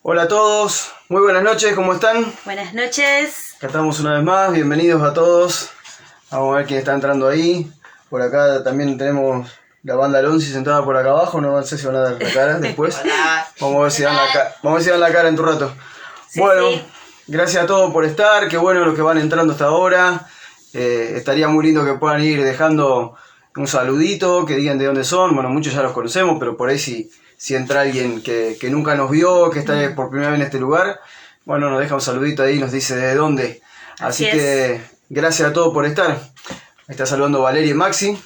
Hola a todos, muy buenas noches, ¿cómo están? Buenas noches. Acá estamos una vez más, bienvenidos a todos. Vamos a ver quién está entrando ahí. Por acá también tenemos la banda Lonzi sentada por acá abajo, no sé si van a dar la cara después. Vamos a ver si dan la cara en tu rato. Sí, bueno, sí. Gracias a todos por estar, qué bueno los que van entrando hasta ahora. Estaría muy lindo que puedan ir dejando un saludito, que digan de dónde son. Bueno, muchos ya los conocemos, pero por ahí si entra alguien que nunca nos vio, que está por primera vez en este lugar, bueno, nos deja un saludito ahí y nos dice de dónde. Así que gracias a todos por estar. Ahí está saludando Valeria y Maxi.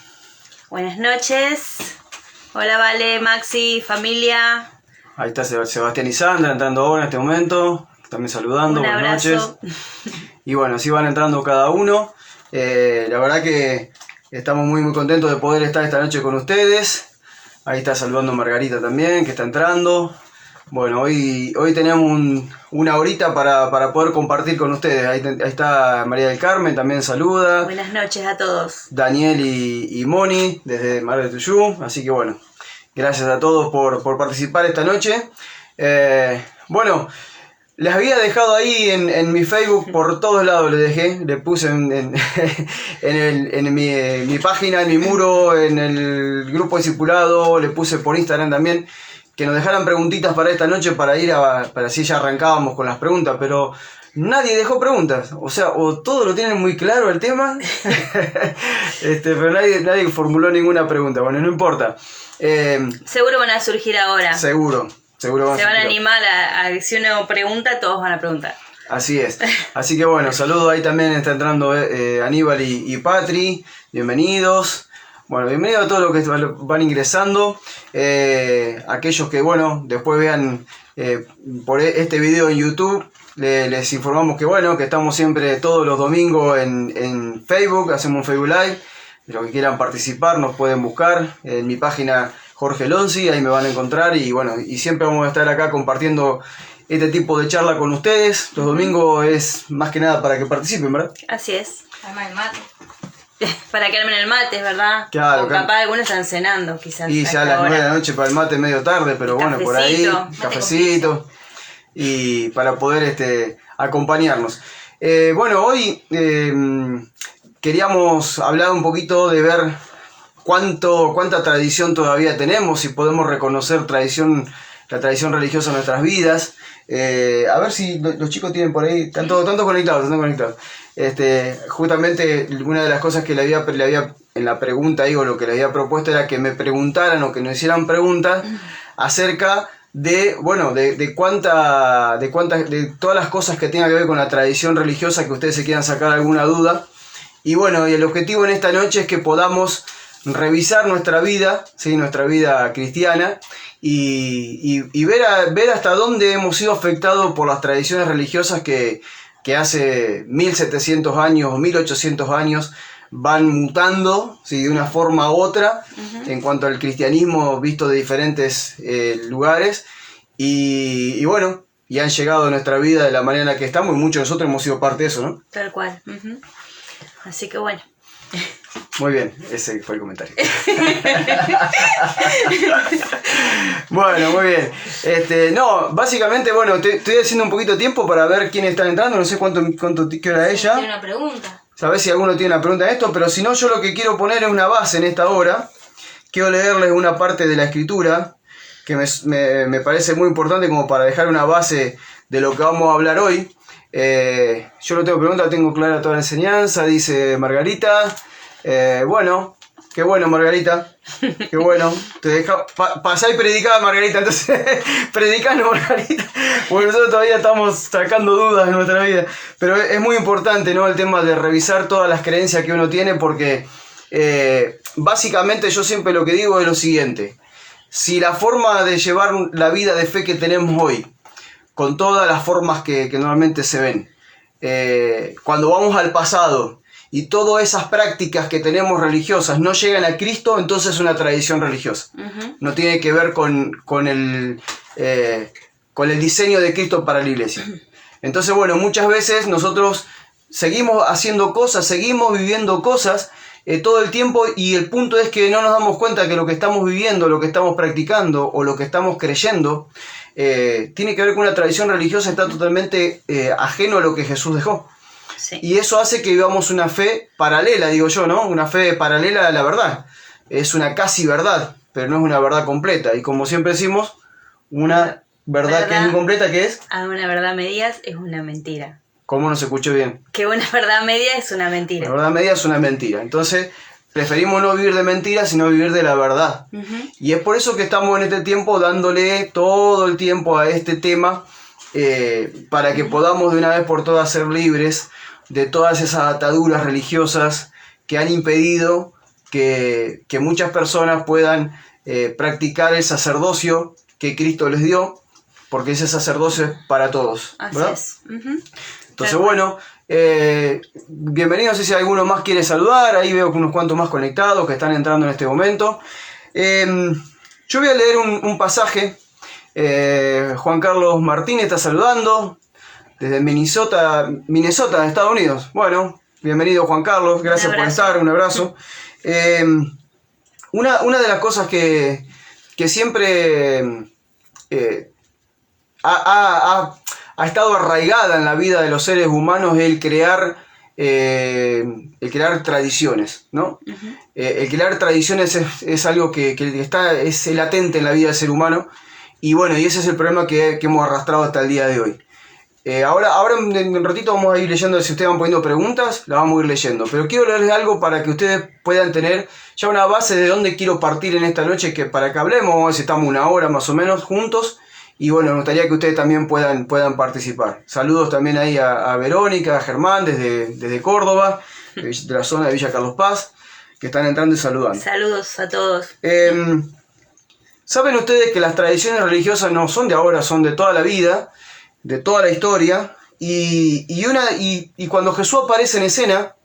Buenas noches. Hola Vale, Maxi, familia. Ahí está Sebastián y Sandra entrando ahora en este momento. También saludando, Un buenas abrazo. noches. Y bueno, así van entrando cada uno. La verdad que estamos muy contentos de poder estar esta noche con ustedes. Ahí está saludando Margarita también, que está entrando. Bueno, hoy tenemos una horita para poder compartir con ustedes. Ahí está María del Carmen, también saluda. Buenas noches a todos. Daniel y Moni, desde Mar del Tuyú. Así que bueno, gracias a todos por participar esta noche. Bueno, les había dejado ahí en mi Facebook, por todos lados les dejé, le puse en mi página, en mi muro, en el grupo discipulado, le puse por Instagram también, que nos dejaran preguntitas para esta noche para para así ya arrancábamos con las preguntas, pero nadie dejó preguntas, o sea, o todos lo tienen muy claro el tema, pero nadie formuló ninguna pregunta, bueno, no importa. Seguro van a surgir ahora. Seguro Se van a animar a que si uno pregunta, todos van a preguntar. Así es. Así que bueno, saludos, ahí también está entrando Aníbal y Patri. Bienvenidos. Bueno, bienvenidos a todos los que van ingresando. Aquellos que, bueno, después vean por este video en YouTube, les informamos que, bueno, que estamos siempre todos los domingos en Facebook, hacemos un Facebook Live. Los que quieran participar nos pueden buscar en mi página Jorge Lonzi, ahí me van a encontrar y bueno, y siempre vamos a estar acá compartiendo este tipo de charla con ustedes. Los domingos es más que nada para que participen, ¿verdad? Así es. Además el mate. Para que armen el mate, ¿verdad? Claro, o capaz algunos están cenando, quizás. Y ya a las 9 de la noche para el mate medio tarde, pero bueno, por ahí, cafecito, y para poder acompañarnos. Bueno, hoy queríamos hablar un poquito de ver cuánta tradición todavía tenemos, si podemos reconocer la tradición religiosa en nuestras vidas. A ver si los chicos tienen por ahí, están todos conectados, justamente una de las cosas que le había en la pregunta ahí, o lo que le había propuesto, era que me preguntaran o que nos hicieran preguntas acerca de todas las cosas que tengan que ver con la tradición religiosa, que ustedes se quieran sacar alguna duda. Y bueno, y el objetivo en esta noche es que podamos revisar nuestra vida, ¿sí? Nuestra vida cristiana, y ver hasta dónde hemos sido afectados por las tradiciones religiosas que hace 1700 años o 1800 años van mutando, ¿sí? De una forma u otra, en cuanto al cristianismo visto de diferentes lugares, y bueno, y han llegado a nuestra vida de la manera en la que estamos, y muchos de nosotros hemos sido parte de eso, ¿no? Tal cual. Así que bueno. Muy bien, ese fue el comentario. Bueno, muy bien. Básicamente, bueno, estoy haciendo un poquito de tiempo para ver quién está entrando. No sé qué hora es ya. Tiene una pregunta. Sabés si alguno tiene una pregunta en esto, pero si no, yo lo que quiero poner es una base en esta hora. Quiero leerles una parte de la escritura que me parece muy importante como para dejar una base de lo que vamos a hablar hoy. Yo no tengo pregunta, tengo clara toda la enseñanza, dice Margarita. Bueno, qué bueno, Margarita, qué bueno. Te deja pasar y predicar, Margarita, entonces predicanos, Margarita, porque nosotros todavía estamos sacando dudas en nuestra vida. Pero es muy importante, ¿no?, el tema de revisar todas las creencias que uno tiene, porque básicamente yo siempre lo que digo es lo siguiente: si la forma de llevar la vida de fe que tenemos hoy, con todas las formas que normalmente se ven, cuando vamos al pasado y todas esas prácticas que tenemos religiosas no llegan a Cristo, entonces es una tradición religiosa. No tiene que ver con el diseño de Cristo para la iglesia. Entonces, bueno, muchas veces nosotros seguimos haciendo cosas, seguimos viviendo cosas todo el tiempo, y el punto es que no nos damos cuenta que lo que estamos viviendo, lo que estamos practicando o lo que estamos creyendo tiene que ver con una tradición religiosa, está totalmente ajeno a lo que Jesús dejó. Sí. Y eso hace que vivamos una fe paralela, digo yo, ¿no? Una fe paralela a la verdad. Es una casi verdad, pero no es una verdad completa. Y como siempre decimos, una verdad que es incompleta, ¿qué es? A una verdad a medias es una mentira. ¿Cómo no se escuchó bien? Que una verdad a media es una mentira. La verdad media es una mentira. Entonces, preferimos no vivir de mentiras, sino vivir de la verdad. Uh-huh. Y es por eso que estamos en este tiempo dándole todo el tiempo a este tema, para que podamos de una vez por todas ser libres de todas esas ataduras religiosas que han impedido que muchas personas puedan practicar el sacerdocio que Cristo les dio, porque ese sacerdocio es para todos, ¿verdad? Así es. Uh-huh. Entonces, bueno, bienvenidos. No sé si alguno más quiere saludar. Ahí veo que unos cuantos más conectados que están entrando en este momento. Yo voy a leer un pasaje. Juan Carlos Martínez está saludando desde Minnesota, Estados Unidos. Bueno, bienvenido Juan Carlos, gracias por estar, un abrazo. Una de las cosas que siempre ha estado arraigada en la vida de los seres humanos es el crear tradiciones, ¿no? Uh-huh. El crear tradiciones es algo que es latente en la vida del ser humano, y bueno, y ese es el problema que hemos arrastrado hasta el día de hoy. Ahora en un ratito vamos a ir leyendo, si ustedes van poniendo preguntas, las vamos a ir leyendo, pero quiero leerles algo para que ustedes puedan tener ya una base de dónde quiero partir en esta noche, para que hablemos. Vamos a ver si estamos una hora más o menos juntos. Y bueno, me gustaría que ustedes también puedan participar. Saludos también ahí a Verónica, a Germán desde Córdoba, de la zona de Villa Carlos Paz, que están entrando y saludando. Saludos a todos. Saben ustedes que las tradiciones religiosas no son de ahora, son de toda la vida, de toda la historia. Y cuando Jesús aparece en escena,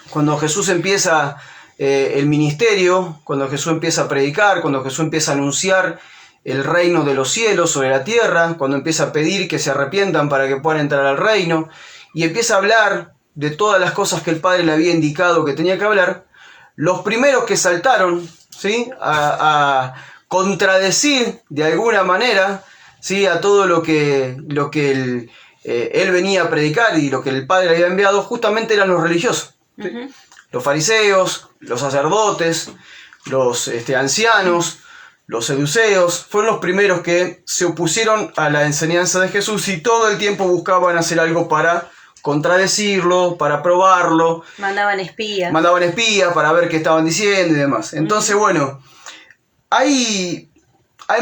cuando Jesús empieza el ministerio, cuando Jesús empieza a predicar, cuando Jesús empieza a anunciar el reino de los cielos sobre la tierra, cuando empieza a pedir que se arrepientan para que puedan entrar al reino, y empieza a hablar de todas las cosas que el Padre le había indicado que tenía que hablar, los primeros que saltaron, ¿sí?, a contradecir de alguna manera, ¿sí?, a todo lo que él venía a predicar y lo que el Padre le había enviado, justamente eran los religiosos, ¿sí? Uh-huh. Los fariseos, los sacerdotes, los ancianos, los saduceos, fueron los primeros que se opusieron a la enseñanza de Jesús y todo el tiempo buscaban hacer algo para contradecirlo, para probarlo. Mandaban espías para ver qué estaban diciendo y demás. Entonces, bueno, hay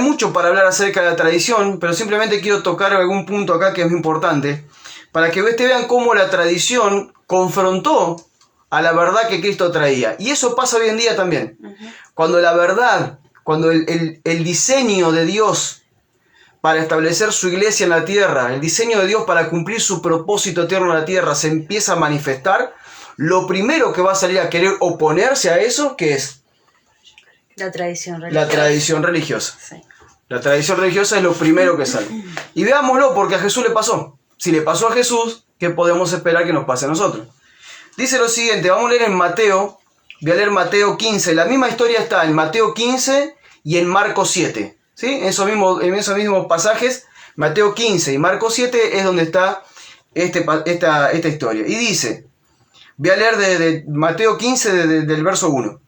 mucho para hablar acerca de la tradición, pero simplemente quiero tocar algún punto acá que es muy importante, para que ustedes vean cómo la tradición confrontó a la verdad que Cristo traía. Y eso pasa hoy en día también. Uh-huh. Cuando la verdad, cuando el diseño de Dios para establecer su iglesia en la tierra, el diseño de Dios para cumplir su propósito eterno en la tierra se empieza a manifestar, lo primero que va a salir a querer oponerse a eso, ¿qué es? La tradición religiosa. La tradición religiosa. Sí. La tradición religiosa es lo primero que sale. Y veámoslo, porque a Jesús le pasó. Si le pasó a Jesús, ¿qué podemos esperar que nos pase a nosotros? Dice lo siguiente, vamos a leer en Mateo. Voy a leer Mateo 15. La misma historia está en Mateo 15 y en Marcos 7. ¿Sí? En esos mismos pasajes, Mateo 15 y Marcos 7 es donde está esta historia. Y dice, voy a leer de Mateo 15 del verso 1.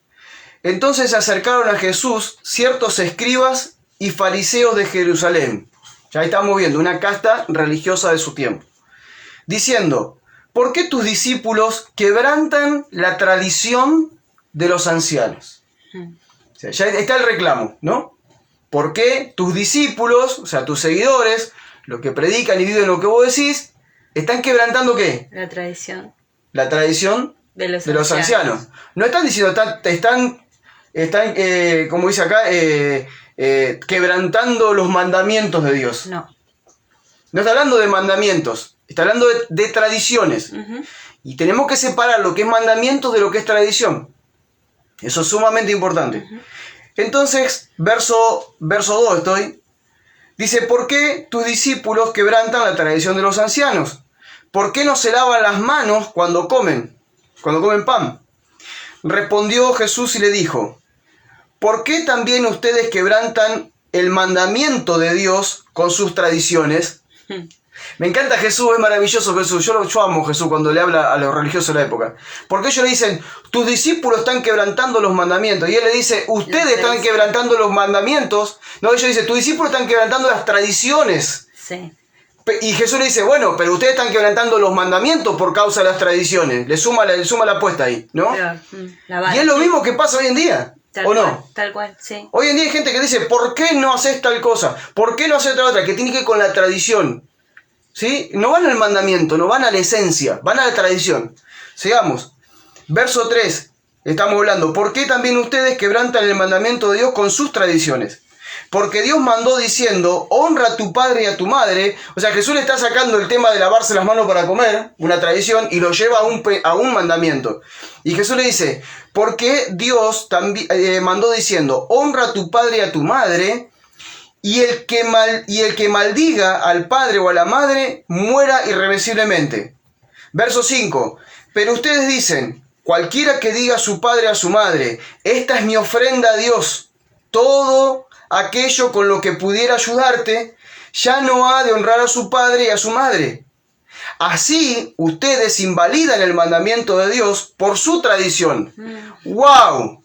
Entonces se acercaron a Jesús ciertos escribas y fariseos de Jerusalén. Ya estamos viendo una casta religiosa de su tiempo. Diciendo, ¿por qué tus discípulos quebrantan la tradición de los ancianos? O sea, ya está el reclamo, ¿no? ¿Por qué tus discípulos, o sea, tus seguidores, los que predican y viven lo que vos decís, están quebrantando qué? La tradición. La tradición de los ancianos. No están diciendo, están como dice acá, quebrantando los mandamientos de Dios. No. No está hablando de mandamientos, está hablando de tradiciones. Uh-huh. Y tenemos que separar lo que es mandamientos de lo que es tradición. Eso es sumamente importante. Uh-huh. Entonces, verso 2 estoy. Dice, ¿por qué tus discípulos quebrantan la tradición de los ancianos? ¿Por qué no se lavan las manos cuando comen pan? Respondió Jesús y le dijo, ¿por qué también ustedes quebrantan el mandamiento de Dios con sus tradiciones. Me encanta Jesús, es maravilloso Jesús. Yo amo a Jesús cuando le habla a los religiosos de la época. Porque ellos le dicen, tus discípulos están quebrantando los mandamientos. Y él le dice, ustedes están quebrantando los mandamientos. No, ellos dicen, tus discípulos están quebrantando las tradiciones. Sí. Y Jesús le dice, bueno, pero ustedes están quebrantando los mandamientos por causa de las tradiciones. Le suma la apuesta ahí, ¿no? Y es lo mismo que pasa hoy en día. ¿O no? Tal cual, sí. Hoy en día hay gente que dice, ¿por qué no haces tal cosa? ¿Por qué no haces tal otra? Que tiene que ver con la tradición. ¿Sí? No van al mandamiento, no van a la esencia, van a la tradición. Sigamos. Verso 3, estamos hablando. ¿Por qué también ustedes quebrantan el mandamiento de Dios con sus tradiciones? Porque Dios mandó diciendo, honra a tu padre y a tu madre. O sea, Jesús le está sacando el tema de lavarse las manos para comer, una tradición, y lo lleva a un mandamiento. Y Jesús le dice, porque Dios también mandó diciendo, honra a tu padre y a tu madre, y el que maldiga al padre o a la madre, muera irreversiblemente. Verso 5, pero ustedes dicen, cualquiera que diga a su padre o a su madre, esta es mi ofrenda a Dios, todo aquello con lo que pudiera ayudarte, ya no ha de honrar a su padre y a su madre. Así, ustedes invalidan el mandamiento de Dios por su tradición. ¡Wow!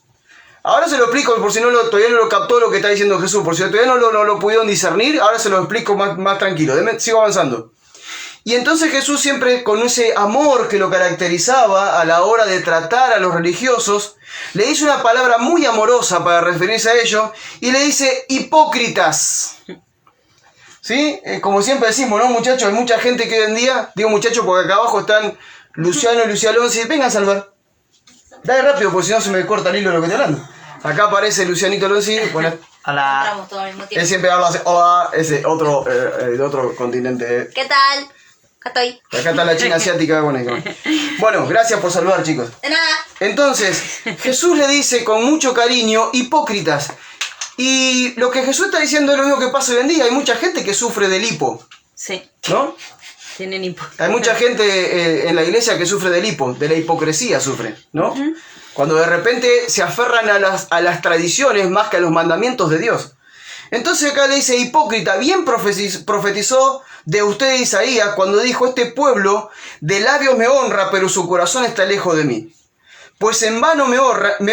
Ahora se lo explico, por si todavía no lo captó lo que está diciendo Jesús, por si todavía no lo pudieron discernir, ahora se lo explico más tranquilo. Sigo avanzando. Y entonces Jesús, siempre con ese amor que lo caracterizaba a la hora de tratar a los religiosos, le dice una palabra muy amorosa para referirse a ellos, y le dice hipócritas. ¿Sí? Como siempre decimos, ¿no, muchachos? Hay mucha gente que hoy en día, digo muchachos porque acá abajo están Luciano y Lucía Alonso, vengan a salvar. Dale rápido, porque si no se me corta el hilo de lo que estoy hablando. Acá aparece Lucianito Alonso, bueno, Hola. Todo al mismo tiempo. él siempre habla así, hola, ese otro, de otro continente. ¿Qué tal? Acá estoy. Acá está la China asiática. Bueno, gracias por saludar, chicos. De nada. Entonces, Jesús le dice con mucho cariño, hipócritas. Y lo que Jesús está diciendo es lo mismo que pasa hoy en día. Hay mucha gente que sufre del hipo. Sí. ¿No? Tienen hipo. Hay mucha gente en la iglesia que sufre del hipo, de la hipocresía sufre, ¿no? Cuando de repente se aferran a las tradiciones más que a los mandamientos de Dios. Entonces acá le dice, hipócrita, bien profetizó de usted Isaías cuando dijo, este pueblo de labios me honra, pero su corazón está lejos de mí. Pues en vano me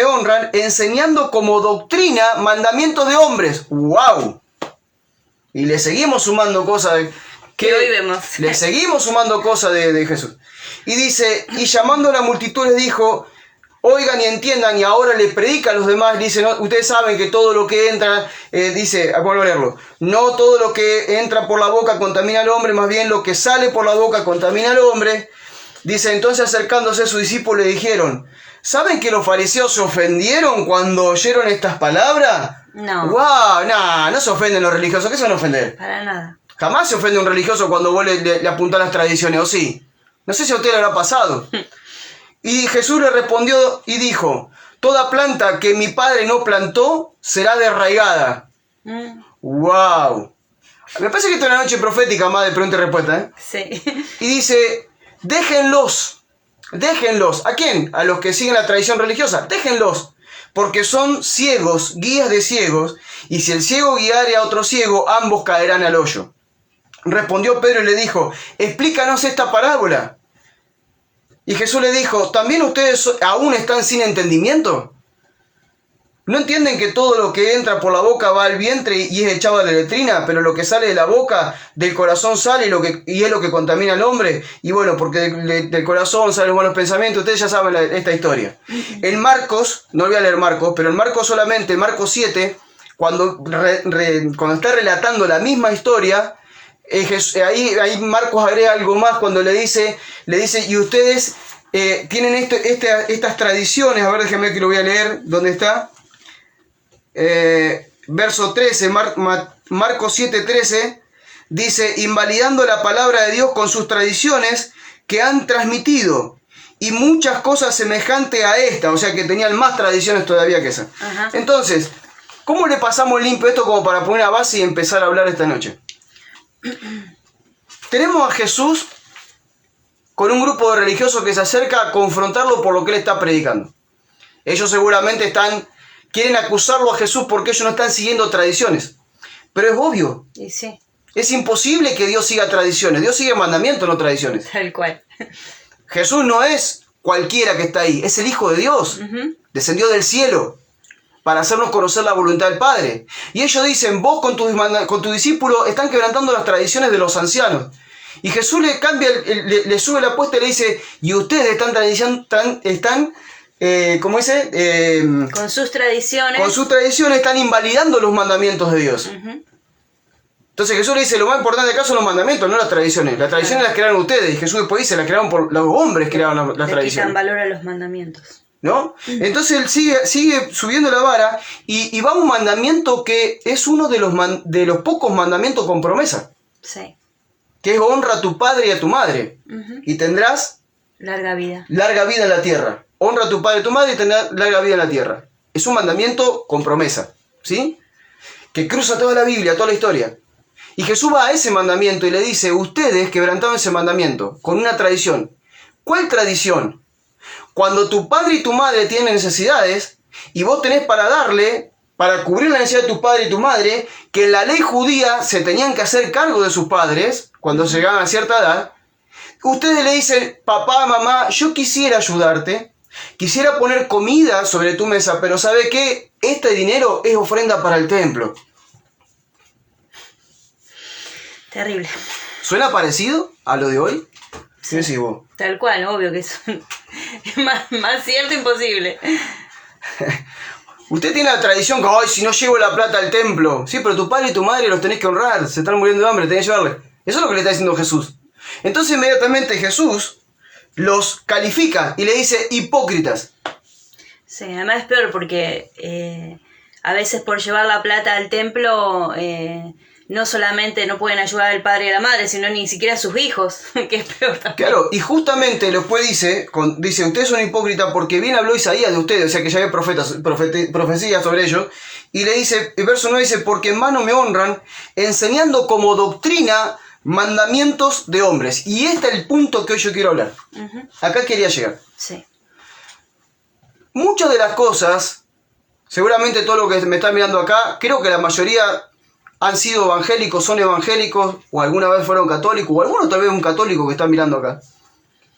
honran, enseñando como doctrina mandamientos de hombres. ¡Wow! Y le seguimos sumando cosas que hoy vemos. Le seguimos sumando cosas de Jesús. Y dice, y llamando a la multitud les dijo, oigan y entiendan, y ahora le predica a los demás, dice, no, ustedes saben que todo lo que entra, dice, vuelvo a leerlo, no todo lo que entra por la boca contamina al hombre, más bien lo que sale por la boca contamina al hombre. Dice, entonces acercándose a sus discípulos le dijeron, ¿saben que los fariseos se ofendieron cuando oyeron estas palabras? No. ¡Wow! No se ofenden los religiosos, ¿qué se van a ofender? Para nada. Jamás se ofende un religioso cuando vos le apuntás las tradiciones, ¿o sí? No sé si a usted le habrá pasado. Y Jesús le respondió y dijo, toda planta que mi padre no plantó será desarraigada. ¡Wow! Me parece que esto es una noche profética más de pregunta y respuesta, ¿eh? Sí. Y dice, déjenlos. ¿A quién? A los que siguen la tradición religiosa. Déjenlos, porque son ciegos, guías de ciegos, y si el ciego guiare a otro ciego, ambos caerán al hoyo. Respondió Pedro y le dijo, explícanos esta parábola. Y Jesús le dijo, ¿también ustedes aún están sin entendimiento? ¿No entienden que todo lo que entra por la boca va al vientre y es echado a la letrina? Pero lo que sale de la boca, del corazón sale y es lo que contamina al hombre. Y bueno, porque del corazón salen los malos pensamientos. Ustedes ya saben esta historia. En Marcos, no voy a leer Marcos, pero en Marcos solamente, Marcos 7, cuando está relatando la misma historia, ahí Marcos agrega algo más cuando le dice y ustedes tienen estas tradiciones. A ver, déjenme que lo voy a leer. ¿Dónde está? Verso 13, Marcos 7:13, dice, invalidando la palabra de Dios con sus tradiciones que han transmitido, y muchas cosas semejantes a esta, o sea que tenían más tradiciones todavía que esa. Ajá. Entonces, ¿cómo le pasamos limpio esto como para poner una base y empezar a hablar esta noche? Tenemos a Jesús con un grupo de religiosos que se acerca a confrontarlo por lo que él está predicando. Ellos seguramente quieren acusarlo a Jesús porque ellos no están siguiendo tradiciones. pero es obvio. Y sí, Es imposible que Dios siga tradiciones. Dios sigue mandamientos, no tradiciones. tal cual. Jesús no es cualquiera que está ahí, es el Hijo de Dios. Descendió del cielo para hacernos conocer la voluntad del Padre. Y ellos dicen, vos con tus discípulos están quebrantando las tradiciones de los ancianos. Y Jesús le cambia, le sube la apuesta y le dice, y ustedes ¿cómo dice? Con sus tradiciones. Con sus tradiciones están invalidando los mandamientos de Dios. Entonces Jesús le dice, lo más importante acá son los mandamientos, no las tradiciones. Las tradiciones las crearon ustedes. Y Jesús después dice, las crearon por los hombres, crearon las Le tradiciones. quitan valor a los mandamientos. ¿No? Entonces él sigue subiendo la vara y va a un mandamiento que es uno de los pocos mandamientos con promesa. Sí. Que es honra a tu padre y a tu madre. Y tendrás Larga vida. larga vida en la tierra. Honra a tu padre y a tu madre y tendrás larga vida en la tierra. Es un mandamiento con promesa. ¿Sí? Que cruza toda la Biblia, toda la historia. Y Jesús va a ese mandamiento y le dice, ustedes quebrantaron ese mandamiento con una tradición. ¿Cuál tradición? Cuando tu padre y tu madre tienen necesidades y vos tenés para darle, para cubrir la necesidad de tu padre y tu madre, que en la ley judía se tenían que hacer cargo de sus padres cuando llegaban a cierta edad, ustedes le dicen, papá, mamá, yo quisiera ayudarte, quisiera poner comida sobre tu mesa, pero ¿sabe qué? Este dinero es ofrenda para el templo. Terrible. ¿Suena parecido a lo de hoy? ¿Qué decís vos? Tal cual, obvio que es más cierto imposible. Usted tiene la tradición que, ay, si no llevo la plata al templo. Sí, pero tu padre y tu madre los tenés que honrar, se están muriendo de hambre, tenés que llevarles. Eso es lo que le está diciendo Jesús. Entonces inmediatamente Jesús los califica y le dice hipócritas. Sí, además es peor porque a veces por llevar la plata al templo no solamente no pueden ayudar al padre y a la madre, sino ni siquiera a sus hijos, que es peor también. Claro, y justamente después dice, ustedes son hipócritas porque bien habló Isaías de ustedes, o sea que ya había profecías sobre ellos, y le dice, el verso 9 dice, porque en vano me honran, enseñando como doctrina mandamientos de hombres. Y este es el punto que hoy yo quiero hablar. Acá quería llegar. Sí. Muchas de las cosas, seguramente todo lo que me está mirando acá, creo que la mayoría han sido evangélicos, son evangélicos, o alguna vez fueron católicos, o alguno tal vez un católico que está mirando acá.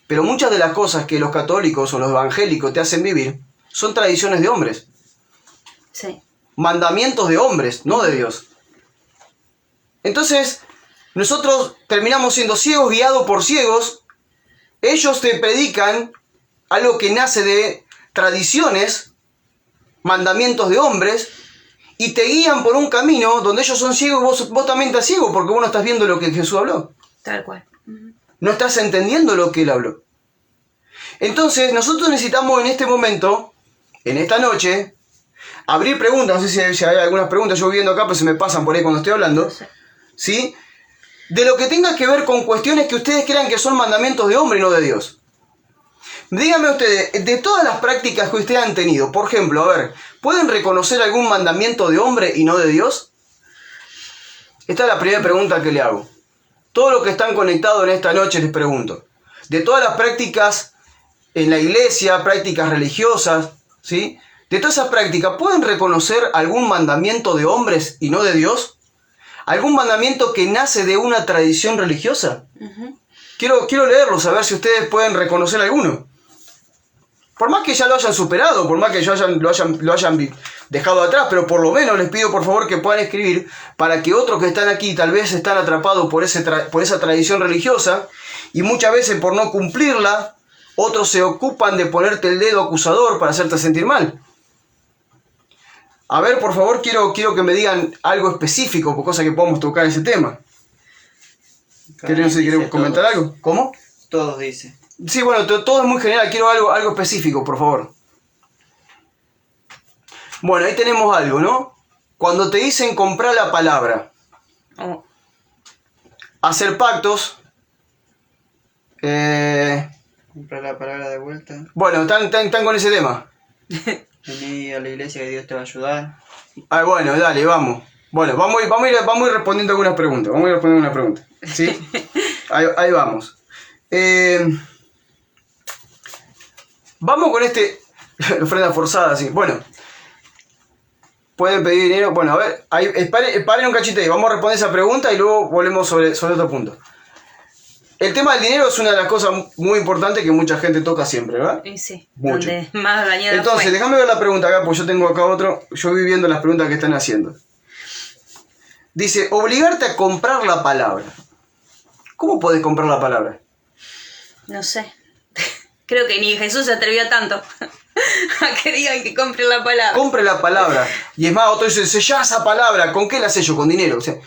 Pero muchas de las cosas que los católicos o los evangélicos te hacen vivir son tradiciones de hombres. Sí. Mandamientos de hombres, no de Dios. Entonces, nosotros terminamos siendo ciegos, guiados por ciegos. Ellos te predican algo que nace de tradiciones, mandamientos de hombres, y te guían por un camino donde ellos son ciegos y vos también estás ciego porque vos no estás viendo lo que Jesús habló. Tal cual. No estás entendiendo lo que Él habló. Entonces, nosotros necesitamos en este momento, en esta noche, abrir preguntas. No sé si hay algunas preguntas, yo voy viendo acá, pero se me pasan por ahí cuando estoy hablando. ¿Sí? De lo que tenga que ver con cuestiones que ustedes crean que son mandamientos de hombre y no de Dios. Díganme ustedes, de todas las prácticas que ustedes han tenido, por ejemplo, a ver, ¿pueden reconocer algún mandamiento de hombre y no de Dios? Esta es la primera pregunta que le hago. Todos los que están conectados en esta noche les pregunto. De todas las prácticas en la iglesia, prácticas religiosas, ¿sí? De todas esas prácticas, ¿pueden reconocer algún mandamiento de hombres y no de Dios? ¿Algún mandamiento que nace de una tradición religiosa? Quiero leerlos, a ver si ustedes pueden reconocer alguno. Por más que ya lo hayan superado, por más que lo hayan dejado atrás, pero por lo menos les pido por favor que puedan escribir para que otros que están aquí tal vez están atrapados por esa tradición religiosa y muchas veces por no cumplirla, otros se ocupan de ponerte el dedo acusador para hacerte sentir mal. A ver, por favor, quiero que me digan algo específico, por cosa que podamos tocar ese tema. ¿Quieren comentar algo? ¿Cómo? Todos dice. Sí, bueno, todo es muy general, quiero algo específico, por favor. Bueno, ahí tenemos algo, ¿no? Cuando te dicen comprar la palabra, hacer pactos, Comprar la palabra de vuelta. bueno, están con ese tema. Vení a la iglesia que Dios te va a ayudar. Ah, bueno, dale, vamos. Bueno, vamos a ir respondiendo algunas preguntas. ¿Sí? Ahí vamos. Vamos con ofrenda forzada, sí. Bueno. Pueden pedir dinero. Bueno, a ver, paren un cachito ahí. Vamos a responder esa pregunta y luego volvemos sobre otro punto. El tema del dinero es una de las cosas muy importantes que mucha gente toca siempre, ¿verdad? Y sí, Mucho. donde más dañada Entonces, fue. déjame ver la pregunta acá, pues yo tengo acá otro. Yo voy viendo las preguntas que están haciendo. Dice, obligarte a comprar la palabra. ¿Cómo podés comprar la palabra? No sé. Creo que ni Jesús se atrevió a tanto. A que digan que compre la palabra. Compre la palabra. Y es más, otro dice, sellá esa palabra. ¿Con qué la sello? Con dinero. O sea,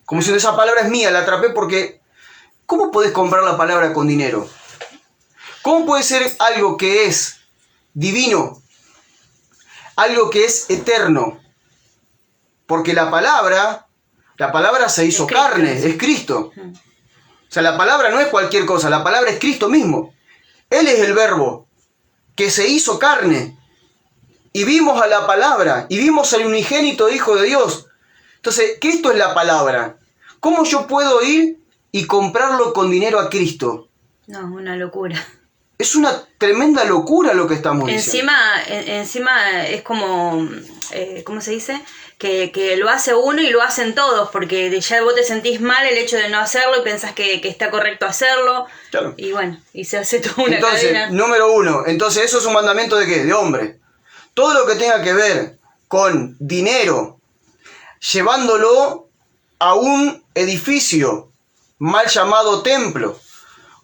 como si esa palabra es mía, la atrapé porque... ¿Cómo podés comprar la palabra con dinero? ¿Cómo puede ser algo que es divino? Algo que es eterno. Porque la palabra se hizo Es Cristo. carne, es Cristo. O sea, la palabra no es cualquier cosa, la palabra es Cristo mismo. Él es el verbo que se hizo carne. Y vimos a la palabra, y vimos al unigénito Hijo de Dios. Entonces, Cristo es la palabra. ¿Cómo yo puedo ir y comprarlo con dinero a Cristo? No, una locura. Es una tremenda locura lo que estamos diciendo. Encima es como, ¿cómo se dice? Que lo hace uno y lo hacen todos, porque ya vos te sentís mal el hecho de no hacerlo y pensás que está correcto hacerlo. Claro. Y bueno, y se hace toda una Entonces, cadena. número uno, entonces eso es un mandamiento de ¿qué? De hombre. Todo lo que tenga que ver con dinero, llevándolo a un edificio mal llamado templo,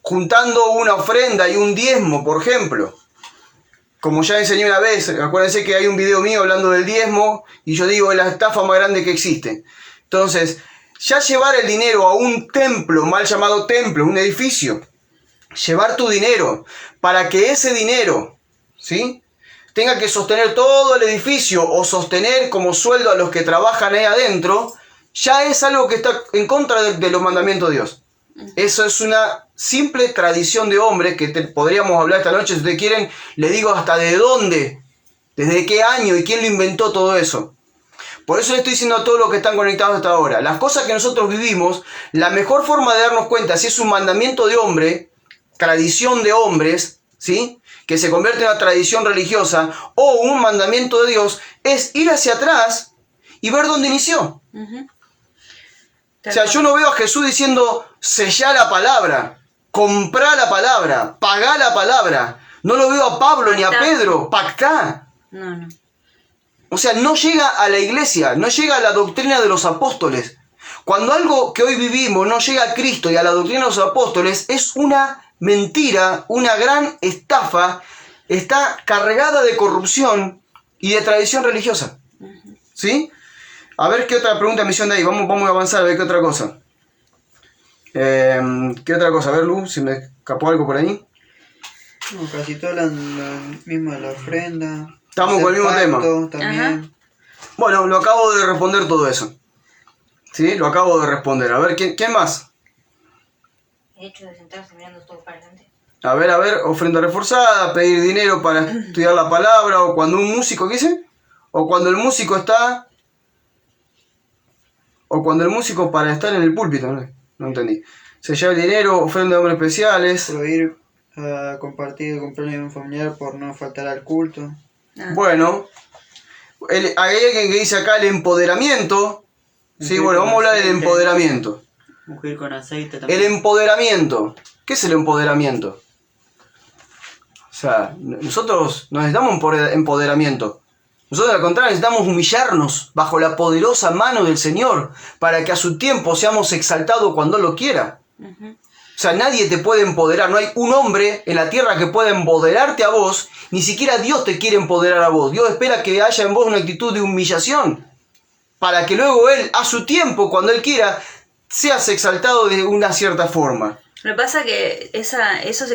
juntando una ofrenda y un diezmo, por ejemplo. Como ya enseñé una vez, acuérdense que hay un video mío hablando del diezmo y yo digo, es la estafa más grande que existe. Entonces, ya llevar el dinero a un templo, mal llamado templo, un edificio, llevar tu dinero para que ese dinero, ¿sí?, tenga que sostener todo el edificio o sostener como sueldo a los que trabajan ahí adentro, ya es algo que está en contra de los mandamientos de Dios. Eso es una simple tradición de hombres que podríamos hablar esta noche, si ustedes quieren, le digo hasta de dónde, desde qué año y quién lo inventó todo eso. Por eso le estoy diciendo a todos los que están conectados hasta ahora, las cosas que nosotros vivimos, la mejor forma de darnos cuenta si es un mandamiento de hombre, tradición de hombres, ¿sí?, que se convierte en una tradición religiosa, o un mandamiento de Dios, es ir hacia atrás y ver dónde inició. Ujú. O sea, yo no veo a Jesús diciendo, sellá la palabra, comprá la palabra, pagá la palabra. No lo veo a Pablo ni a Pedro, pactá. No. O sea, no llega a la iglesia, no llega a la doctrina de los apóstoles. Cuando algo que hoy vivimos no llega a Cristo y a la doctrina de los apóstoles, es una mentira, una gran estafa, está cargada de corrupción y de tradición religiosa. ¿Sí? A ver qué otra pregunta me hicieron de ahí. Vamos a avanzar a ver qué otra cosa. ¿Qué otra cosa? A ver, Lu, si me escapó algo por ahí. No, casi todo lo mismo de la ofrenda. Estamos con el mismo tema. También. Ajá. Bueno, lo acabo de responder todo eso. ¿Sí? Lo acabo de responder. A ver, ¿quién más? El hecho de sentarse mirando todo para adelante. A ver, ofrenda reforzada, pedir dinero para estudiar la palabra, o cuando un músico, ¿qué dice? O cuando el músico está... O cuando el músico para estar en el púlpito, no entendí. Se lleva el dinero, ofrenda de hombres especiales. Prohibir compartir el cumpleaños de un familiar por no faltar al culto. Bueno, hay alguien que dice acá el empoderamiento. Sí, bueno, vamos a hablar del empoderamiento. Ungir con aceite también. El empoderamiento. ¿Qué es el empoderamiento? O sea, nosotros no necesitamos empoderamiento. Nosotros al contrario necesitamos humillarnos bajo la poderosa mano del Señor para que a su tiempo seamos exaltados cuando Él lo quiera. Ujú. O sea, nadie te puede empoderar. No hay un hombre en la tierra que pueda empoderarte a vos. Ni siquiera Dios te quiere empoderar a vos. Dios espera que haya en vos una actitud de humillación para que luego Él, a su tiempo, cuando Él quiera, seas exaltado de una cierta forma. Lo que pasa que eso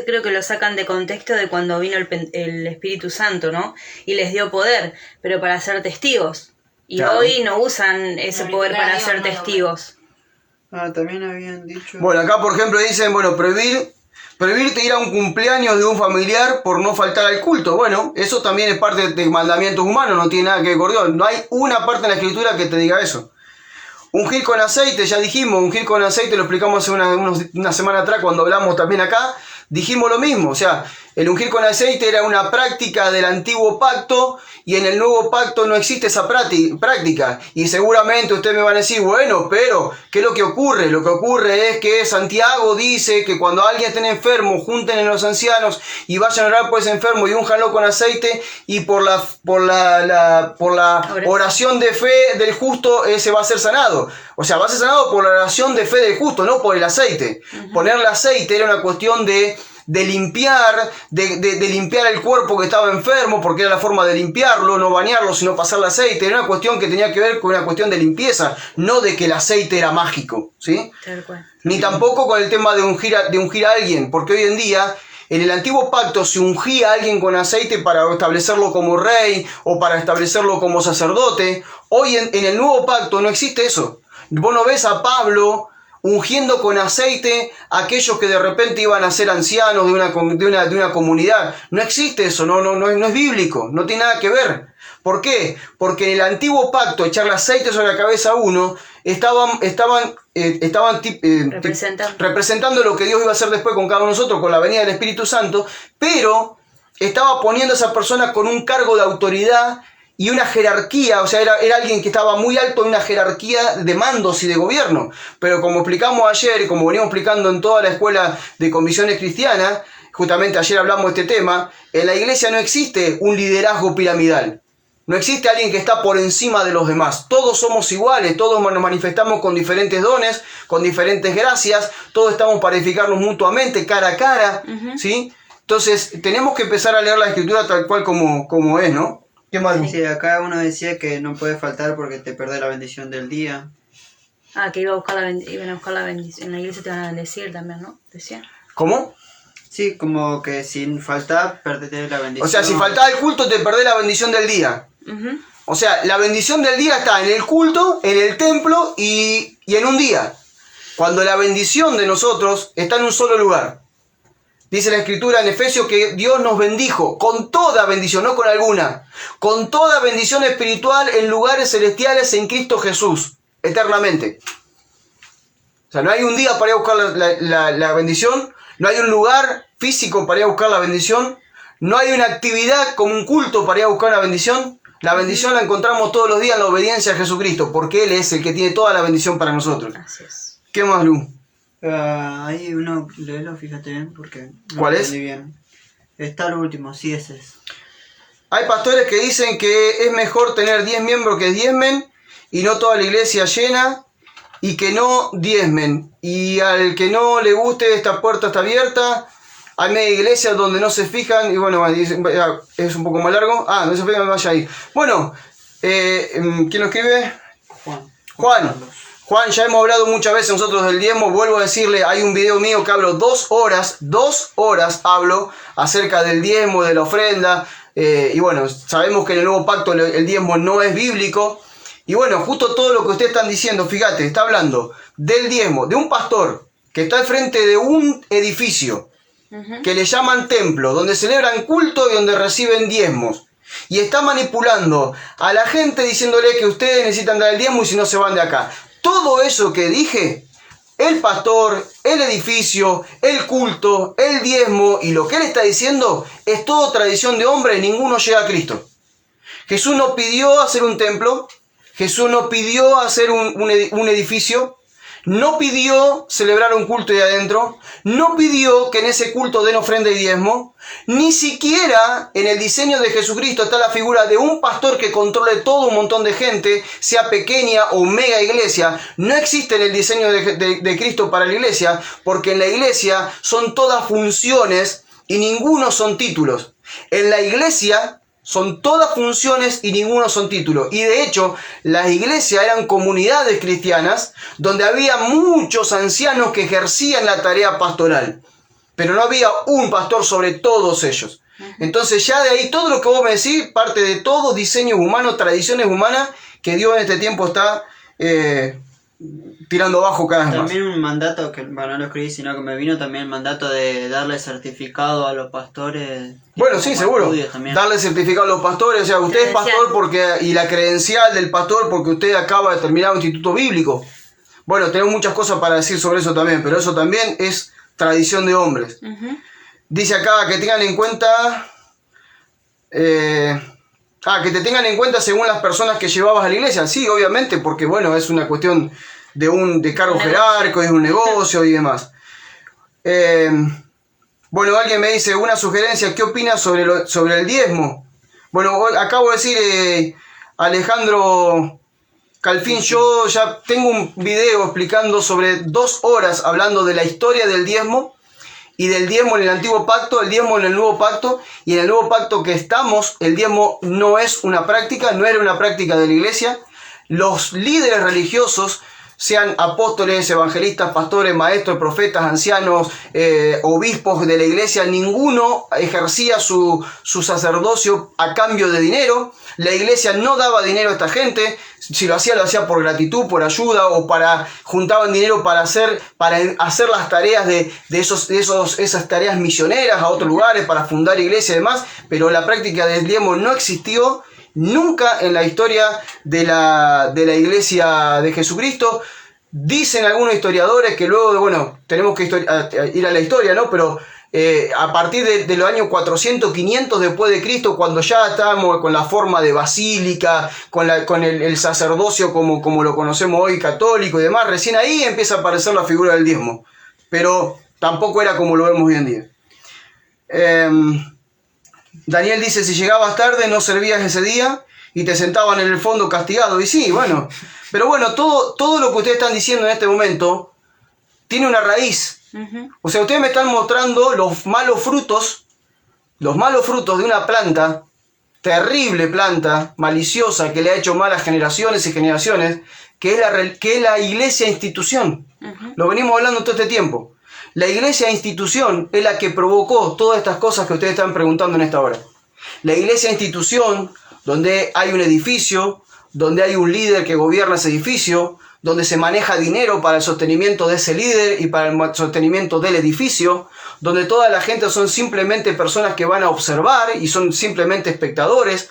creo que lo sacan de contexto de cuando vino el Espíritu Santo, ¿no? Y les dio poder, pero para ser testigos. Y Claro. hoy no usan ese poder Glorificar a para Dios, ser no lo testigos. También habían dicho... Bueno, acá por ejemplo dicen, bueno, prohibirte ir a un cumpleaños de un familiar por no faltar al culto. Bueno, eso también es parte de mandamientos humanos, no tiene nada que ver con Dios. No hay una parte en la Escritura que te diga eso. Ungir con aceite, ya dijimos, ungir con aceite lo explicamos hace una semana atrás cuando hablamos también acá, dijimos lo mismo. O sea, El ungir con aceite era una práctica del antiguo pacto y en el nuevo pacto no existe esa práctica. Y seguramente ustedes me van a decir, bueno, pero ¿qué es lo que ocurre? Lo que ocurre es que Santiago dice que cuando alguien esté enfermo, junten a los ancianos y vayan a orar por ese enfermo y únjanlo con aceite y por la oración de fe del justo ese va a ser sanado. O sea, va a ser sanado por la oración de fe del justo, no por el aceite. Ponerle aceite era una cuestión de limpiar, de limpiar el cuerpo que estaba enfermo, porque era la forma de limpiarlo, no bañarlo, sino pasarle aceite. Era una cuestión que tenía que ver con una cuestión de limpieza, no de que el aceite era mágico, ¿sí? Tal cual. Ni tampoco con el tema de ungir a alguien, porque hoy en día, en el antiguo pacto se ungía a alguien con aceite para establecerlo como rey o para establecerlo como sacerdote. Hoy en el nuevo pacto no existe eso. Vos no ves a Pablo ungiendo con aceite a aquellos que de repente iban a ser ancianos de una comunidad. No existe eso, no es bíblico, no tiene nada que ver. ¿Por qué? Porque en el antiguo pacto, echarle aceite sobre la cabeza a uno, estaban representando lo que Dios iba a hacer después con cada uno de nosotros, con la venida del Espíritu Santo, pero estaba poniendo a esa persona con un cargo de autoridad y una jerarquía, o sea, era alguien que estaba muy alto en una jerarquía de mandos y de gobierno. Pero como explicamos ayer, y como venimos explicando en toda la escuela de convicciones cristianas, justamente ayer hablamos de este tema, en la iglesia no existe un liderazgo piramidal. No existe alguien que está por encima de los demás. Todos somos iguales, todos nos manifestamos con diferentes dones, con diferentes gracias, todos estamos para edificarnos mutuamente, cara a cara, ¿sí? Entonces, tenemos que empezar a leer la Escritura tal cual como es, ¿no? ¿Qué más? Sí, acá uno decía que no puede faltar porque te perdés la bendición del día. Ah, que iban a buscar la bendición. En la iglesia te van a bendecir también, ¿no? Decía. ¿Cómo? Sí, como que sin faltar, perdete la bendición. O sea, si faltaba el culto, te perdés la bendición del día. O sea, la bendición del día está en el culto, en el templo y en un día. Cuando la bendición de nosotros está en un solo lugar. Dice la Escritura en Efesios que Dios nos bendijo con toda bendición, no con alguna. Con toda bendición espiritual en lugares celestiales en Cristo Jesús, eternamente. O sea, no hay un día para ir a buscar la bendición, no hay un lugar físico para ir a buscar la bendición, no hay una actividad como un culto para ir a buscar la bendición. La bendición la encontramos todos los días en la obediencia a Jesucristo, porque Él es el que tiene toda la bendición para nosotros. Así es. ¿Qué más, Lu? Ahí uno, léelo, fíjate bien, porque no ¿Cuál es? entendí bien. Está lo último, sí, ese es. Hay pastores que dicen que es mejor tener 10 miembros que diezmen y no toda la iglesia llena y que no diezmen. Y al que no le guste, esta puerta está abierta. Hay media iglesias donde no se fijan y bueno, es un poco más largo. No se fijan, vaya ahí. Bueno, ¿quién lo escribe? Juan, ya hemos hablado muchas veces nosotros del diezmo. Vuelvo a decirle, hay un video mío que hablo 2 horas hablo acerca del diezmo, de la ofrenda. Y bueno, sabemos que en el nuevo pacto el diezmo no es bíblico. Y bueno, justo todo lo que ustedes están diciendo, fíjate, está hablando del diezmo, de un pastor que está al frente de un edificio que le llaman templo, donde celebran culto y donde reciben diezmos. Y está manipulando a la gente diciéndole que ustedes necesitan dar el diezmo y si no se van de acá. Todo eso que dije, el pastor, el edificio, el culto, el diezmo y lo que él está diciendo es todo tradición de hombre, ninguno llega a Cristo. Jesús no pidió hacer un templo, Jesús no pidió hacer un edificio, no pidió celebrar un culto de adentro, no pidió que en ese culto den ofrenda y diezmo, ni siquiera en el diseño de Jesucristo está la figura de un pastor que controle todo un montón de gente, sea pequeña o mega iglesia. No existe en el diseño de Cristo para la iglesia, porque en la iglesia son todas funciones y ninguno son títulos. En la iglesia son todas funciones y ninguno son títulos. Y de hecho, las iglesias eran comunidades cristianas donde había muchos ancianos que ejercían la tarea pastoral. Pero no había un pastor sobre todos ellos. Entonces ya de ahí todo lo que vos me decís, parte de todo diseños humanos, tradiciones humanas, que Dios en este tiempo está tirando abajo cada vez más. También un mandato, que bueno, no lo escribí, sino que me vino también el mandato de darle certificado a los pastores. Bueno, sí, seguro. Darle certificado a los pastores, o sea, usted es pastor y la credencial del pastor porque usted acaba de terminar un instituto bíblico. Bueno, tenemos muchas cosas para decir sobre eso también, pero eso también es tradición de hombres. Dice acá que tengan en cuenta... que te tengan en cuenta según las personas que llevabas a la iglesia. Sí, obviamente, porque bueno, es una cuestión de cargo jerárquico, es un negocio y demás. Bueno, alguien me dice una sugerencia, ¿qué opinas sobre el diezmo? Bueno, acabo de decir, Alejandro Calfín, yo ya tengo un video explicando sobre 2 horas hablando de la historia del diezmo y del diezmo en el antiguo pacto, el diezmo en el nuevo pacto, y en el nuevo pacto que estamos, el diezmo no es una práctica, no era una práctica de la iglesia. Los líderes religiosos, sean apóstoles, evangelistas, pastores, maestros, profetas, ancianos, obispos de la iglesia, ninguno ejercía su sacerdocio a cambio de dinero. La iglesia no daba dinero a esta gente. Si lo hacía por gratitud, por ayuda, o juntaban dinero para hacer las tareas de esas tareas misioneras a otros lugares, para fundar iglesias y demás. Pero la práctica del diezmo no existió nunca en la historia de la iglesia de Jesucristo. Dicen algunos historiadores que luego, bueno, tenemos que ir a la historia, ¿no? Pero a partir de los años 400, 500 después de Cristo, cuando ya estábamos con la forma de basílica, con el sacerdocio como lo conocemos hoy, católico y demás, recién ahí empieza a aparecer la figura del diezmo. Pero tampoco era como lo vemos hoy en día. Daniel dice, si llegabas tarde no servías ese día y te sentaban en el fondo castigado. Y sí, bueno, pero bueno, todo lo que ustedes están diciendo en este momento tiene una raíz. O sea, ustedes me están mostrando los malos frutos de una planta, terrible planta, maliciosa, que le ha hecho mal a generaciones y generaciones, que es la iglesia institución. Lo venimos hablando todo este tiempo. La iglesia institución es la que provocó todas estas cosas que ustedes están preguntando en esta hora. La iglesia institución, donde hay un edificio, donde hay un líder que gobierna ese edificio, donde se maneja dinero para el sostenimiento de ese líder y para el sostenimiento del edificio, donde toda la gente son simplemente personas que van a observar y son simplemente espectadores.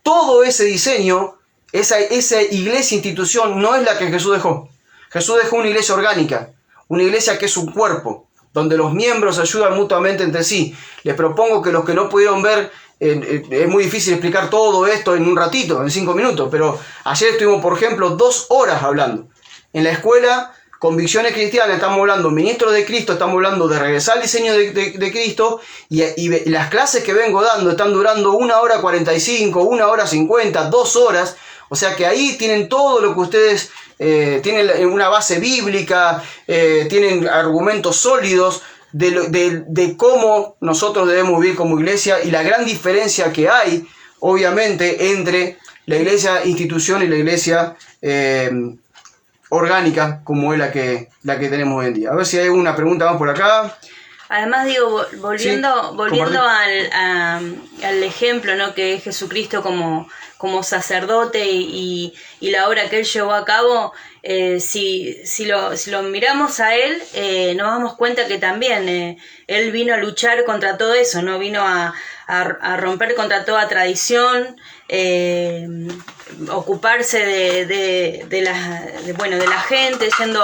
Todo ese diseño, esa iglesia institución no es la que Jesús dejó. Jesús dejó una iglesia orgánica, una iglesia que es un cuerpo, donde los miembros ayudan mutuamente entre sí. Les propongo que los que no pudieron ver, es muy difícil explicar todo esto en un ratito, en 5 minutos, pero ayer estuvimos, por ejemplo, 2 horas hablando. En la escuela, Convicciones Cristianas, estamos hablando ministros de Cristo, estamos hablando de regresar al diseño de Cristo, y las clases que vengo dando están durando 1 hora 45, 1 hora 50, 2 horas, o sea que ahí tienen todo lo que ustedes tienen, una base bíblica, tienen argumentos sólidos de cómo nosotros debemos vivir como iglesia, y la gran diferencia que hay, obviamente, entre la iglesia institución y la iglesia orgánica, como es la que tenemos hoy en día. A ver si hay una pregunta más por acá. Además, digo, volviendo Sí, al ejemplo, ¿no?, que es Jesucristo como sacerdote y la obra que él llevó a cabo, si lo miramos a él, nos damos cuenta que también él vino a luchar contra todo eso, ¿no? Vino a romper contra toda tradición, ocuparse de la gente, yendo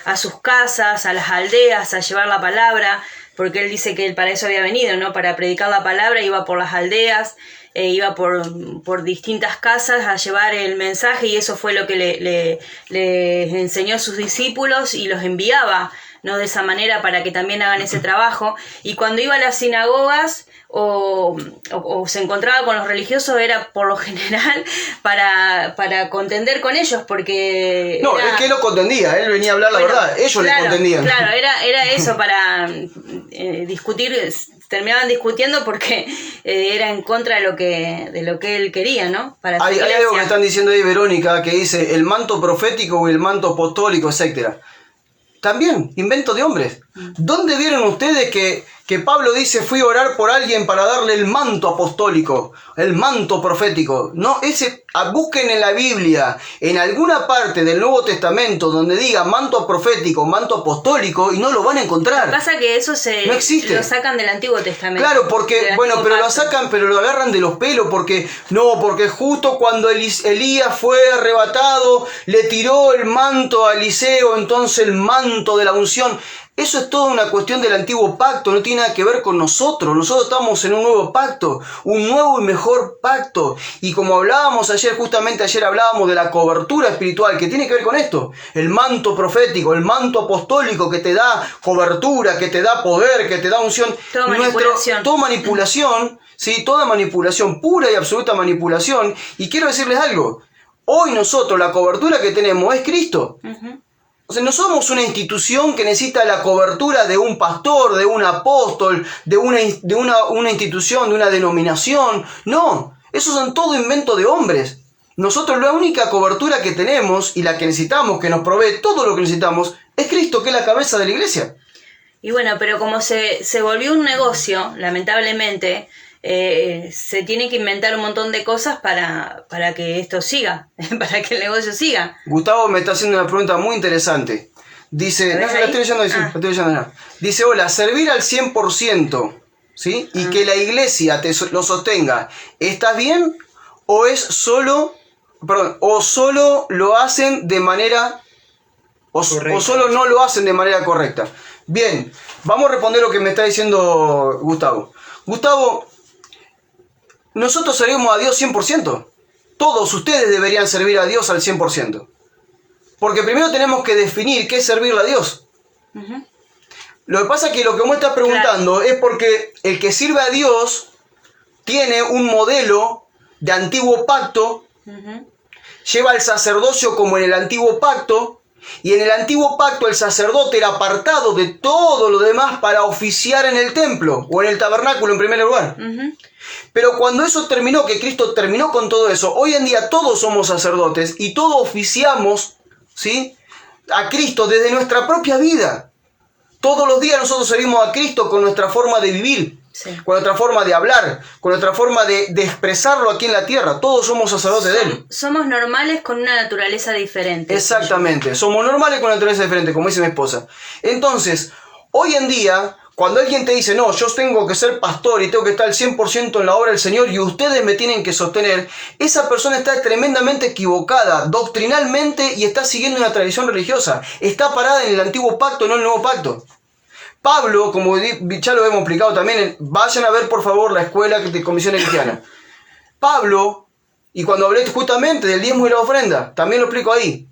a sus casas, a las aldeas, a llevar la palabra, porque él dice que él para eso había venido, ¿no? Para predicar la palabra, iba por las aldeas, iba por distintas casas a llevar el mensaje, y eso fue lo que le enseñó a sus discípulos y los enviaba, ¿no?, de esa manera, para que también hagan ese trabajo. Y cuando iba a las sinagogas o se encontraba con los religiosos, era por lo general para contender con ellos, porque no, es que él lo contendía, él venía a hablar la verdad, ellos le contendían. Claro, era eso, para discutir, terminaban discutiendo porque era en contra de lo que él quería, ¿no? Hay algo que están diciendo ahí, Verónica, que dice el manto profético o el manto apostólico, etcétera. También, invento de hombres. ¿Dónde vieron ustedes que Pablo dice, fui a orar por alguien para darle el manto apostólico, el manto profético? No, busquen en la Biblia, en alguna parte del Nuevo Testamento, donde diga manto profético, manto apostólico, y no lo van a encontrar. Lo que pasa es que eso no existe. Lo sacan del Antiguo Testamento. Claro, porque, bueno, pero lo sacan, pero lo agarran de los pelos, porque justo cuando Elías fue arrebatado, le tiró el manto a Eliseo, entonces el manto de la unción. Eso es toda una cuestión del antiguo pacto, no tiene nada que ver con nosotros. Nosotros estamos en un nuevo pacto, un nuevo y mejor pacto. Y como hablábamos ayer, justamente ayer hablábamos de la cobertura espiritual, que tiene que ver con esto. El manto profético, el manto apostólico que te da cobertura, que te da poder, que te da unción. Toda manipulación. Toda manipulación, ¿sí? Toda manipulación, pura y absoluta manipulación. Y quiero decirles algo. Hoy nosotros la cobertura que tenemos es Cristo. O sea, no somos una institución que necesita la cobertura de un pastor, de un apóstol, de una institución, de una denominación. No, esos son todo inventos de hombres. Nosotros la única cobertura que tenemos y la que necesitamos, que nos provee todo lo que necesitamos, es Cristo, que es la cabeza de la iglesia. Y bueno, pero como se volvió un negocio, lamentablemente, se tiene que inventar un montón de cosas para que esto siga, para que el negocio siga. Gustavo me está haciendo una pregunta muy interesante. Dice, no, la estoy leyendo, la estoy leyendo, no. Dice, hola, servir al 100%, ¿sí? Y que la iglesia lo sostenga, ¿estás bien? ¿O es solo, o solo lo hacen de manera, o solo no lo hacen de manera correcta? Bien, vamos a responder lo que me está diciendo Gustavo. Gustavo, nosotros servimos a Dios 100%. Todos ustedes deberían servir a Dios al 100%. Porque primero tenemos que definir qué es servirle a Dios. Lo que pasa es que lo que me está preguntando es porque el que sirve a Dios tiene un modelo de antiguo pacto, lleva el sacerdocio como en el antiguo pacto, y en el antiguo pacto el sacerdote era apartado de todo lo demás para oficiar en el templo o en el tabernáculo en primer lugar. Pero cuando eso terminó, que Cristo terminó con todo eso, hoy en día todos somos sacerdotes y todos oficiamos, ¿sí?, a Cristo desde nuestra propia vida. Todos los días nosotros servimos a Cristo con nuestra forma de vivir, con nuestra forma de hablar, con nuestra forma de expresarlo aquí en la tierra. Todos somos sacerdotes de Él. Somos normales con una naturaleza diferente. Exactamente, somos normales con una naturaleza diferente, como dice mi esposa. Entonces, hoy en día, cuando alguien te dice, no, yo tengo que ser pastor y tengo que estar al 100% en la obra del Señor y ustedes me tienen que sostener, esa persona está tremendamente equivocada doctrinalmente y está siguiendo una tradición religiosa. Está parada en el antiguo pacto, no en el nuevo pacto. Pablo, como ya lo hemos explicado también, vayan a ver por favor la escuela de Comisión Cristiana. Pablo, y cuando hablé justamente del diezmo y la ofrenda, también lo explico ahí.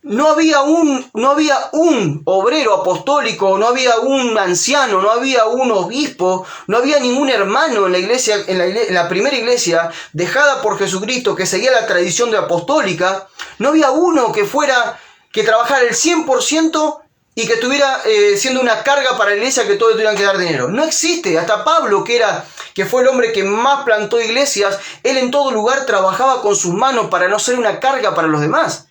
No había un obrero apostólico, no había un anciano, no había un obispo, no había ningún hermano en la iglesia, en la primera iglesia dejada por Jesucristo que seguía la tradición de apostólica. No había uno que trabajara el 100% y que estuviera siendo una carga para la iglesia, que todos tuvieran que dar dinero. No existe. Hasta Pablo, que fue el hombre que más plantó iglesias, él en todo lugar trabajaba con sus manos para no ser una carga para los demás.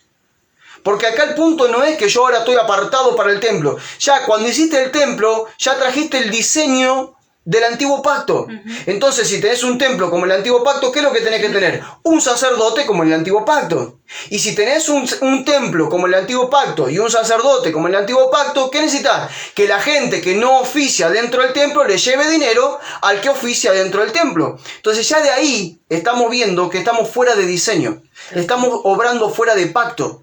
Porque acá el punto no es que yo ahora estoy apartado para el templo. Ya cuando hiciste el templo, ya trajiste el diseño del antiguo pacto. Entonces, si tenés un templo como el antiguo pacto, ¿qué es lo que tenés que tener? Un sacerdote como el antiguo pacto. Y si tenés un templo como el antiguo pacto y un sacerdote como el antiguo pacto, ¿qué necesitas? Que la gente que no oficia dentro del templo le lleve dinero al que oficia dentro del templo. Entonces ya de ahí estamos viendo que estamos fuera de diseño. Estamos obrando fuera de pacto.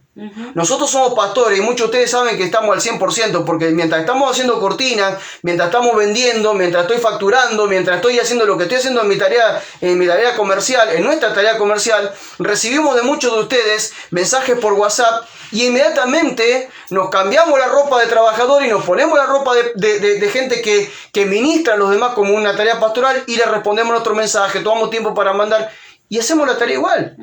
Nosotros somos pastores y muchos de ustedes saben que estamos al 100%, porque mientras estamos haciendo cortinas, mientras estamos vendiendo, mientras estoy facturando, mientras estoy haciendo lo que estoy haciendo en mi tarea comercial, en nuestra tarea comercial, recibimos de muchos de ustedes mensajes por WhatsApp y inmediatamente nos cambiamos la ropa de trabajador y nos ponemos la ropa de gente que ministra a los demás como una tarea pastoral y le respondemos nuestro mensaje, tomamos tiempo para mandar y hacemos la tarea igual.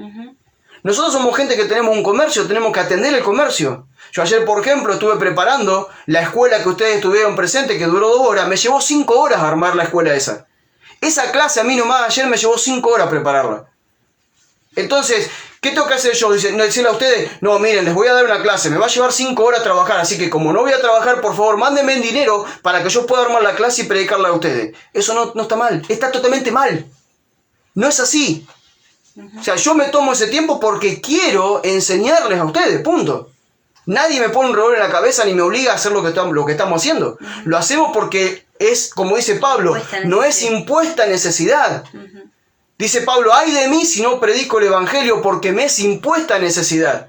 Nosotros somos gente que tenemos un comercio, tenemos que atender el comercio. Yo ayer, por ejemplo, estuve preparando la escuela que ustedes estuvieron presentes, que duró 2 horas. Me llevó 5 horas armar la escuela esa. Esa clase a mí nomás ayer me llevó 5 horas prepararla. Entonces, ¿qué tengo que hacer yo? Decirle a ustedes, no, miren, les voy a dar una clase, me va a llevar 5 horas trabajar, así que como no voy a trabajar, por favor, mándenme el dinero para que yo pueda armar la clase y predicarla a ustedes. Eso no está mal, está totalmente mal. No es así. O sea, yo me tomo ese tiempo porque quiero enseñarles a ustedes, punto. Nadie me pone un revólver en la cabeza ni me obliga a hacer lo que estamos haciendo. Lo hacemos porque es, como dice Pablo, no es impuesta necesidad. Dice Pablo, ay de mí si no predico el evangelio porque me es impuesta necesidad.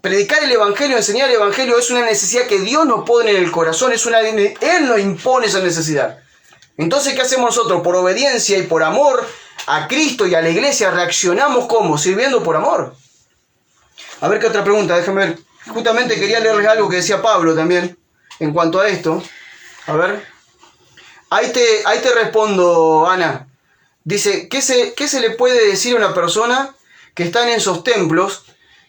Predicar el Evangelio, enseñar el Evangelio es una necesidad que Dios nos pone en el corazón, Él nos impone esa necesidad. Entonces, ¿qué hacemos nosotros? Por obediencia y por amor a Cristo y a la iglesia, reaccionamos ¿cómo? Sirviendo por amor. A ver qué otra pregunta, déjenme ver. Justamente quería leerles algo que decía Pablo también en cuanto a esto. A ver. Ahí te respondo, Ana. Dice, ¿qué se le puede decir a una persona que está en esos templos,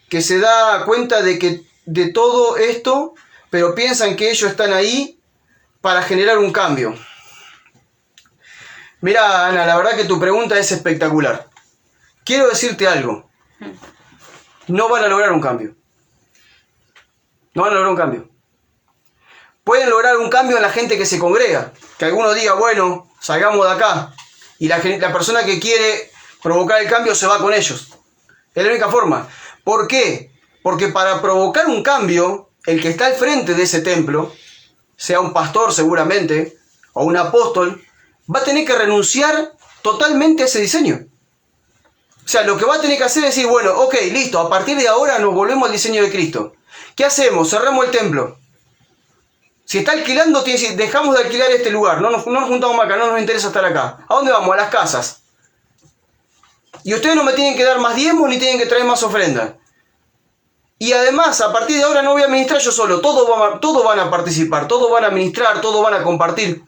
que se da cuenta de todo esto, pero piensan que ellos están ahí para generar un cambio? Mira, Ana, la verdad que tu pregunta es espectacular. Quiero decirte algo. No van a lograr un cambio. No van a lograr un cambio. Pueden lograr un cambio en la gente que se congrega. Que alguno diga, bueno, salgamos de acá. Y la persona que quiere provocar el cambio se va con ellos. Es la única forma. ¿Por qué? Porque para provocar un cambio, el que está al frente de ese templo, sea un pastor seguramente, o un apóstol, va a tener que renunciar totalmente a ese diseño. O sea, lo que va a tener que hacer es decir, bueno, ok, listo, a partir de ahora nos volvemos al diseño de Cristo. ¿Qué hacemos? Cerramos el templo. Si está alquilando, tiene que decir, dejamos de alquilar este lugar, no nos juntamos más acá, no nos interesa estar acá. ¿A dónde vamos? A las casas. Y ustedes no me tienen que dar más diezmos ni tienen que traer más ofrendas. Y además, a partir de ahora no voy a administrar yo solo, todos van a participar, todos van a administrar, todos van a compartir.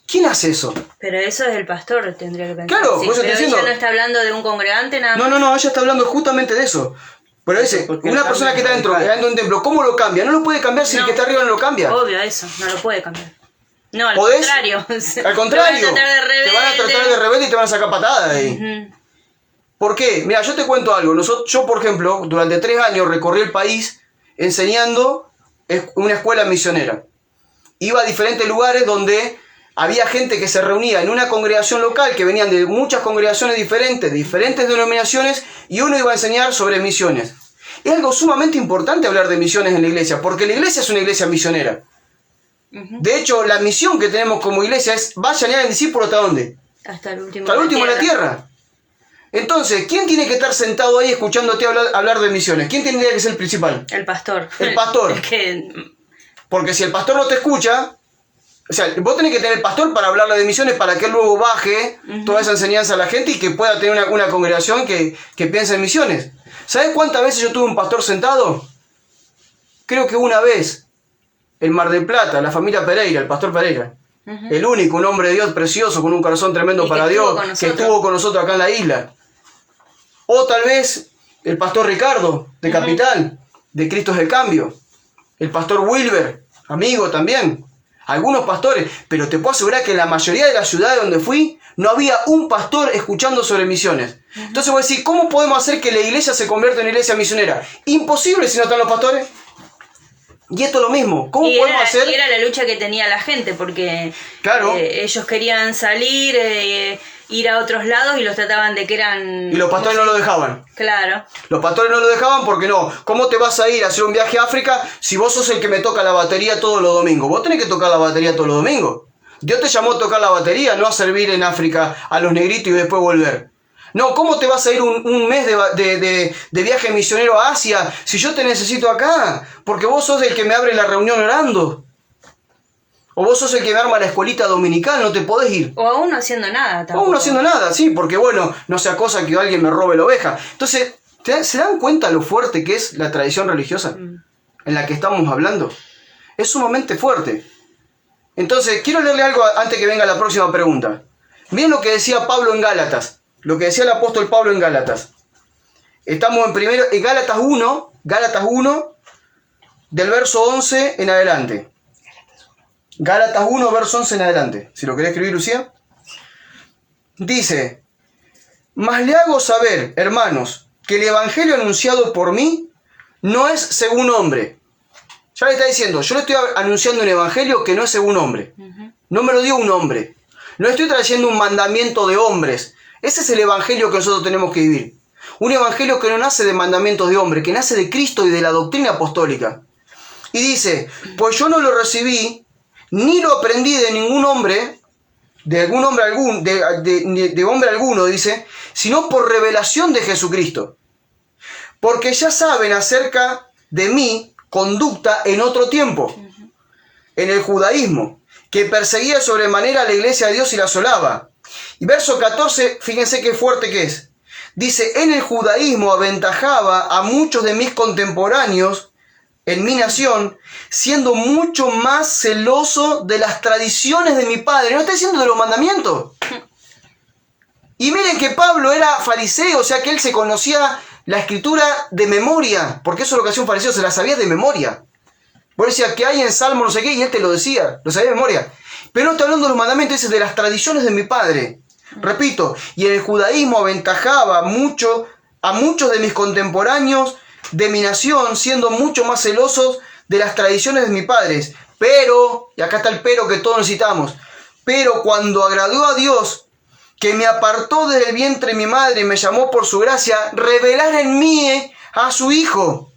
¿Quién hace eso? Pero eso es el pastor, tendría que pensar. Claro, sí, por eso pero estoy diciendo. ella no está hablando de un congregante nada más. No, ella está hablando justamente de eso. Pero dice, una persona que está dentro de un templo, ¿cómo lo cambia? No lo puede cambiar si el que está arriba no lo cambia. Obvio, eso, no lo puede cambiar. No, al ¿Podés? contrario. Al contrario, Te van a tratar de rebelde y te van a sacar patadas de ahí. ¿Por qué? Mira, yo te cuento algo. Yo, por ejemplo, durante 3 años recorrí el país enseñando una escuela misionera. Iba a diferentes lugares donde había gente que se reunía en una congregación local, que venían de muchas congregaciones diferentes, de diferentes denominaciones, y uno iba a enseñar sobre misiones. Es algo sumamente importante hablar de misiones en la iglesia, porque la iglesia es una iglesia misionera. De hecho, la misión que tenemos como iglesia es, vayan y hagan discípulos ¿hasta dónde? Hasta el último. Hasta el último en la tierra. Entonces, ¿quién tiene que estar sentado ahí escuchándote hablar de misiones? ¿Quién tendría que ser el principal? El pastor. El pastor. Es que... Porque si el pastor no te escucha, o sea, vos tenés que tener el pastor para hablarle de misiones, para que él luego baje toda esa enseñanza a la gente y que pueda tener una congregación que piense en misiones. ¿Sabés cuántas veces yo tuve un pastor sentado? Creo que una vez, en Mar del Plata, la familia Pereira, el pastor Pereira. El único, un hombre de Dios precioso, con un corazón tremendo para Dios, que estuvo con nosotros acá en la isla. O tal vez el pastor Ricardo, de Capital, de Cristo es el Cambio. El pastor Wilber, amigo también. Algunos pastores, pero te puedo asegurar que en la mayoría de las ciudades donde fui, no había un pastor escuchando sobre misiones. Entonces voy a decir, ¿cómo podemos hacer que la iglesia se convierta en iglesia misionera? Imposible si no están los pastores. Y esto es lo mismo. ¿Cómo podemos hacer? Y era la lucha que tenía la gente, porque claro, ellos querían salir, ir a otros lados y los trataban de que eran... Y los pastores no lo dejaban. Claro. Los pastores no lo dejaban porque no. ¿Cómo te vas a ir a hacer un viaje a África si vos sos el que me toca la batería todos los domingos? Vos tenés que tocar la batería todos los domingos. Dios te llamó a tocar la batería, no a servir en África a los negritos y después volver. No, ¿cómo te vas a ir un mes de viaje misionero a Asia si yo te necesito acá? Porque vos sos el que me abre la reunión orando. O vos sos el que me arma la escuelita dominical, no te podés ir. O aún no haciendo nada tampoco. O aún no haciendo nada, sí, porque bueno, no sea cosa que alguien me robe la oveja. Entonces, ¿se dan cuenta lo fuerte que es la tradición religiosa en la que estamos hablando? Es sumamente fuerte. Entonces, quiero leerle algo antes que venga la próxima pregunta. Miren lo que decía Pablo en Gálatas. Lo que decía el apóstol Pablo en Gálatas. Estamos en Gálatas 1, del verso 11 en adelante. Gálatas 1, verso 11 en adelante. Si lo querés escribir, Lucía. Dice, mas le hago saber, hermanos, que el evangelio anunciado por mí no es según hombre. Ya le está diciendo, yo le estoy anunciando un evangelio que no es según hombre. No me lo dio un hombre. No estoy trayendo un mandamiento de hombres. Ese es el evangelio que nosotros tenemos que vivir. Un evangelio que no nace de mandamientos de hombre, que nace de Cristo y de la doctrina apostólica. Y dice, pues yo no lo recibí, ni lo aprendí de ningún hombre, de hombre alguno, dice, sino por revelación de Jesucristo. Porque ya saben acerca de mi conducta en otro tiempo, en el judaísmo, que perseguía sobremanera a la iglesia de Dios y la asolaba. Y verso 14, fíjense qué fuerte que es. Dice, en el judaísmo aventajaba a muchos de mis contemporáneos en mi nación, siendo mucho más celoso de las tradiciones de mi padre. No está diciendo de los mandamientos. Y miren que Pablo era fariseo, o sea que él se conocía la escritura de memoria, porque eso es lo que hacía un fariseo, se la sabía de memoria. Vos decías que hay en Salmo no sé qué, y él te lo decía, lo sabía de memoria. Pero no está hablando de los mandamientos, dice de las tradiciones de mi padre. Repito, y en el judaísmo aventajaba mucho a muchos de mis contemporáneos de mi nación, siendo mucho más celosos de las tradiciones de mis padres. Pero, y acá está el pero que todos necesitamos, pero cuando agradó a Dios, que me apartó desde el vientre de mi madre y me llamó por su gracia, revelar en mí a su Hijo,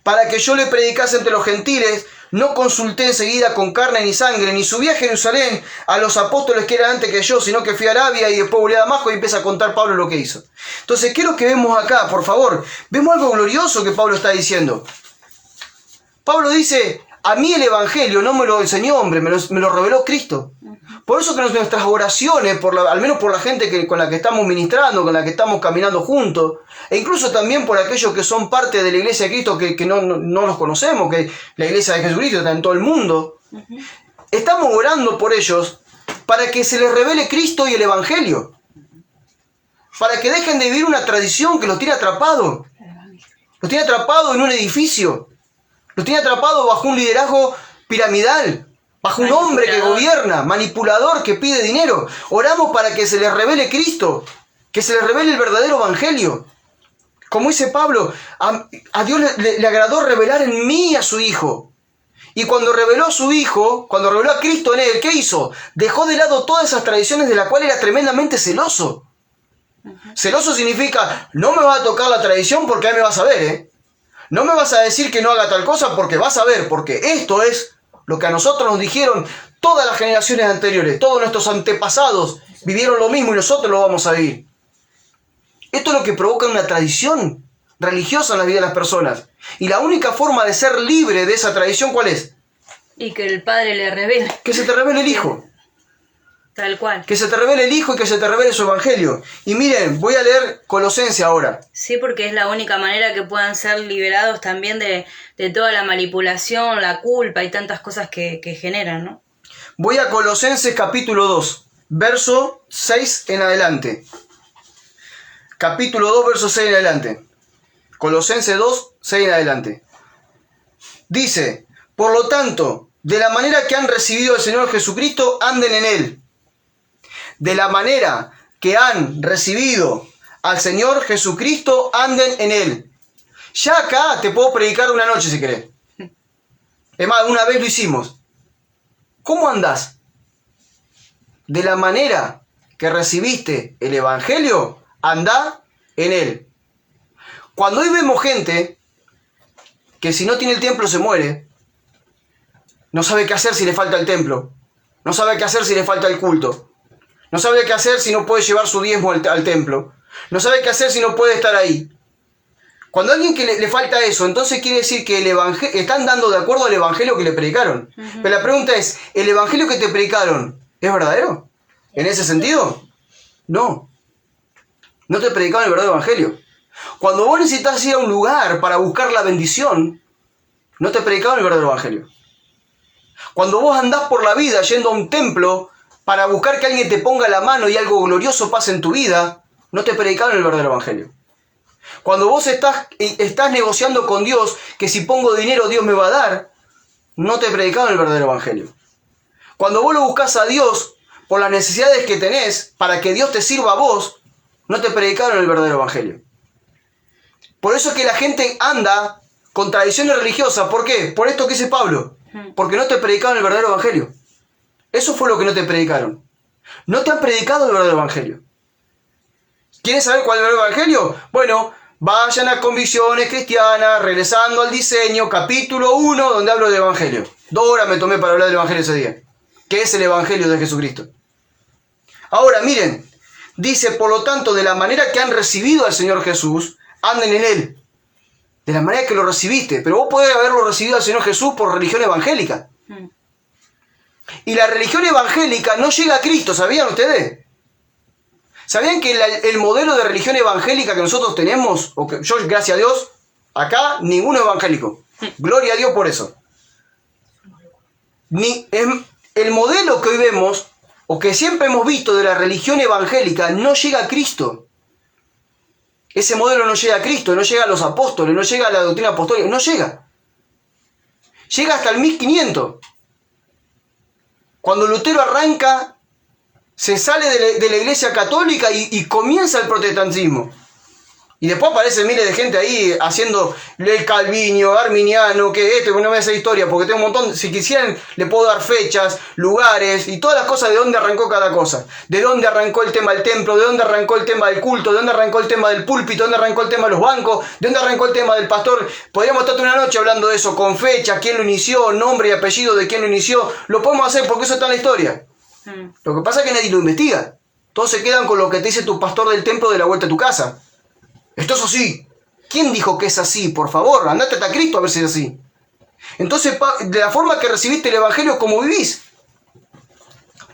para que yo le predicase entre los gentiles. No consulté enseguida con carne ni sangre, ni subí a Jerusalén a los apóstoles que eran antes que yo, sino que fui a Arabia y después volví a Damasco y empieza a contar Pablo lo que hizo. Entonces, ¿qué es lo que vemos acá? Por favor, vemos algo glorioso que Pablo está diciendo. Pablo dice, a mí el Evangelio no me lo enseñó hombre, me lo reveló Cristo. Por eso que nuestras oraciones, al menos por la gente con la que estamos ministrando, con la que estamos caminando juntos, e incluso también por aquellos que son parte de la iglesia de Cristo que no los conocemos, que la iglesia de Jesucristo está en todo el mundo, estamos orando por ellos para que se les revele Cristo y el Evangelio, para que dejen de vivir una tradición que los tiene atrapados, los tiene atrapados en un edificio, los tiene atrapados bajo un liderazgo piramidal, bajo un hombre que gobierna, manipulador, que pide dinero. Oramos para que se les revele Cristo, que se les revele el verdadero Evangelio. Como dice Pablo, a Dios le agradó revelar en mí a su Hijo. Y cuando reveló a su Hijo, cuando reveló a Cristo en él, ¿qué hizo? Dejó de lado todas esas tradiciones de las cuales era tremendamente celoso. Celoso significa, no me va a tocar la tradición porque ahí me vas a ver, ¿eh? No me vas a decir que no haga tal cosa porque vas a ver, porque esto es lo que a nosotros nos dijeron todas las generaciones anteriores, todos nuestros antepasados vivieron lo mismo y nosotros lo vamos a vivir. Esto es lo que provoca una tradición religiosa en la vida de las personas. Y la única forma de ser libre de esa tradición, ¿cuál es? Y que el Padre le revele. Que se te revele el Hijo. Tal cual. Que se te revele el Hijo y que se te revele su Evangelio. Y miren, voy a leer Colosenses ahora. Sí, porque es la única manera que puedan ser liberados también de toda la manipulación, la culpa y tantas cosas que generan, ¿no? Voy a Colosenses capítulo 2, verso 6 en adelante. Capítulo 2, verso 6 en adelante. Colosenses 2, 6 en adelante. Dice, por lo tanto, de la manera que han recibido al Señor Jesucristo, anden en Él. De la manera que han recibido al Señor Jesucristo, anden en Él. Ya acá te puedo predicar una noche si querés. Es más, una vez lo hicimos. ¿Cómo andás? De la manera que recibiste el Evangelio, andá en Él. Cuando hoy vemos gente que si no tiene el templo se muere, no sabe qué hacer si le falta el templo, no sabe qué hacer si le falta el culto, no sabe qué hacer si no puede llevar su diezmo al templo, no sabe qué hacer si no puede estar ahí. Cuando a alguien que le falta eso, entonces quiere decir que el evangelio están dando de acuerdo al evangelio que le predicaron. Pero la pregunta es, ¿el evangelio que te predicaron es verdadero? ¿En ese sentido? No. No te predicaron el verdadero evangelio. Cuando vos necesitas ir a un lugar para buscar la bendición, no te predicaron el verdadero evangelio. Cuando vos andás por la vida yendo a un templo para buscar que alguien te ponga la mano y algo glorioso pase en tu vida, no te predicaron el verdadero evangelio. Cuando vos estás negociando con Dios que si pongo dinero Dios me va a dar, no te predicaron el verdadero evangelio. Cuando vos lo buscás a Dios por las necesidades que tenés para que Dios te sirva a vos, no te predicaron el verdadero evangelio. Por eso es que la gente anda con tradiciones religiosas. ¿Por qué? Por esto que dice Pablo. Porque no te predicaron el verdadero evangelio. Eso fue lo que no te predicaron. No te han predicado el verdadero evangelio. ¿Quieres saber cuál es el verdadero evangelio? Bueno, vayan a Convicciones Cristianas, regresando al diseño, capítulo 1, donde hablo del evangelio. 2 horas me tomé para hablar del evangelio ese día. ¿Qué es el evangelio de Jesucristo? Ahora, miren, dice, por lo tanto, de la manera que han recibido al Señor Jesús, anden en Él. de la manera que lo recibiste. Pero vos podés haberlo recibido al Señor Jesús por religión evangélica. Y la religión evangélica no llega a Cristo, ¿sabían ustedes? ¿Sabían que el modelo de religión evangélica que nosotros tenemos, o que yo, gracias a Dios, acá ninguno es evangélico? Gloria a Dios por eso. El modelo que hoy vemos, o que siempre hemos visto de la religión evangélica, no llega a Cristo. Ese modelo no llega a Cristo, no llega a los apóstoles, no llega a la doctrina apostólica, no llega. Llega hasta el 1500. Cuando Lutero arranca, se sale de la iglesia católica y comienza el protestantismo. Y después aparecen miles de gente ahí haciendo el calvinio, arminiano, que no me hace historia, porque tengo un montón, si quisieran le puedo dar fechas, lugares y todas las cosas de dónde arrancó cada cosa. De dónde arrancó el tema del templo, de dónde arrancó el tema del culto, de dónde arrancó el tema del púlpito, de dónde arrancó el tema de los bancos, de dónde arrancó el tema del pastor. Podríamos estar toda una noche hablando de eso, con fecha, quién lo inició, nombre y apellido de quién lo inició. Lo podemos hacer porque eso está en la historia. Lo que pasa es que nadie lo investiga. Todos se quedan con lo que te dice tu pastor del templo de la vuelta a tu casa. Esto es así. ¿Quién dijo que es así? Por favor, andate hasta Cristo a ver si es así. Entonces, de la forma que recibiste el Evangelio, ¿cómo vivís?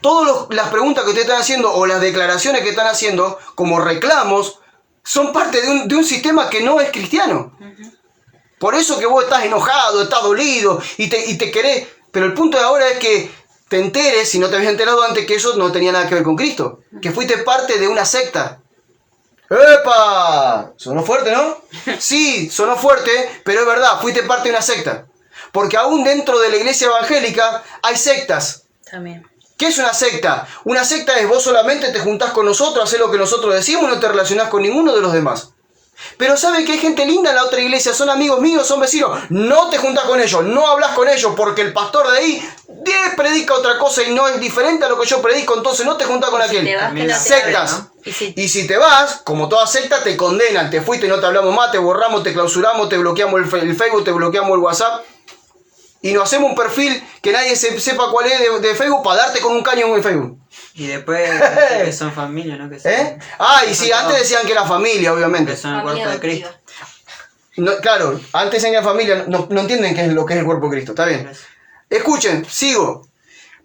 Todas las preguntas que te están haciendo o las declaraciones que están haciendo como reclamos son parte de un sistema que no es cristiano. Por eso que vos estás enojado, estás dolido y te querés... Pero el punto de ahora es que te enteres, si no te habías enterado antes, que eso no tenía nada que ver con Cristo. Que fuiste parte de una secta. ¡Epa! Sonó fuerte, ¿no? Sí, sonó fuerte, pero es verdad, fuiste parte de una secta. Porque aún dentro de la iglesia evangélica hay sectas. También. ¿Qué es una secta? Una secta es vos solamente te juntás con nosotros, haces lo que nosotros decimos y no te relacionás con ninguno de los demás. Pero ¿saben que hay gente linda en la otra iglesia? Son amigos míos, son vecinos. No te juntás con ellos, no hablas con ellos, porque el pastor de ahí predica otra cosa y no es diferente a lo que yo predico, entonces no te juntás con aquel. Sectas. ¿No? Y si te vas, como toda secta, te condenan. Te fuiste, no te hablamos más, te borramos, te clausuramos, te bloqueamos el Facebook, te bloqueamos el WhatsApp. Y nos hacemos un perfil que nadie sepa cuál es de Facebook para darte con un caño en el Facebook. Y después que son familia, ¿no? Que son, y sí, antes decían que era familia, obviamente. Que son el cuerpo de Cristo. No, claro, antes decían que era familia, no entienden qué es lo que es el cuerpo de Cristo, está bien. Escuchen, sigo.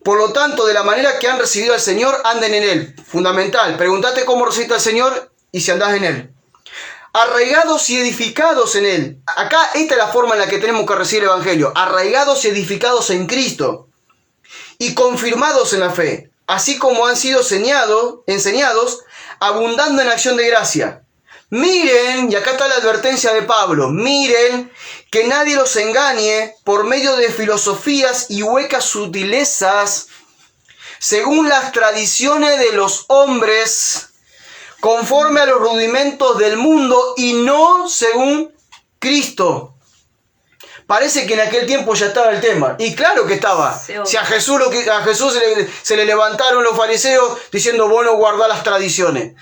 Por lo tanto, de la manera que han recibido al Señor, anden en Él. Fundamental, pregúntate cómo recibiste al Señor y si andás en Él. Arraigados y edificados en Él. Acá esta es la forma en la que tenemos que recibir el Evangelio. Arraigados y edificados en Cristo. Y confirmados en la fe. Así como han sido enseñados, abundando en acción de gracia. Miren, y acá está la advertencia de Pablo, miren que nadie los engañe por medio de filosofías y huecas sutilezas, según las tradiciones de los hombres, conforme a los rudimentos del mundo y no según Cristo. Parece que en aquel tiempo ya estaba el tema. Y claro que estaba. Si a Jesús se le levantaron los fariseos diciendo, vos no guardás las tradiciones.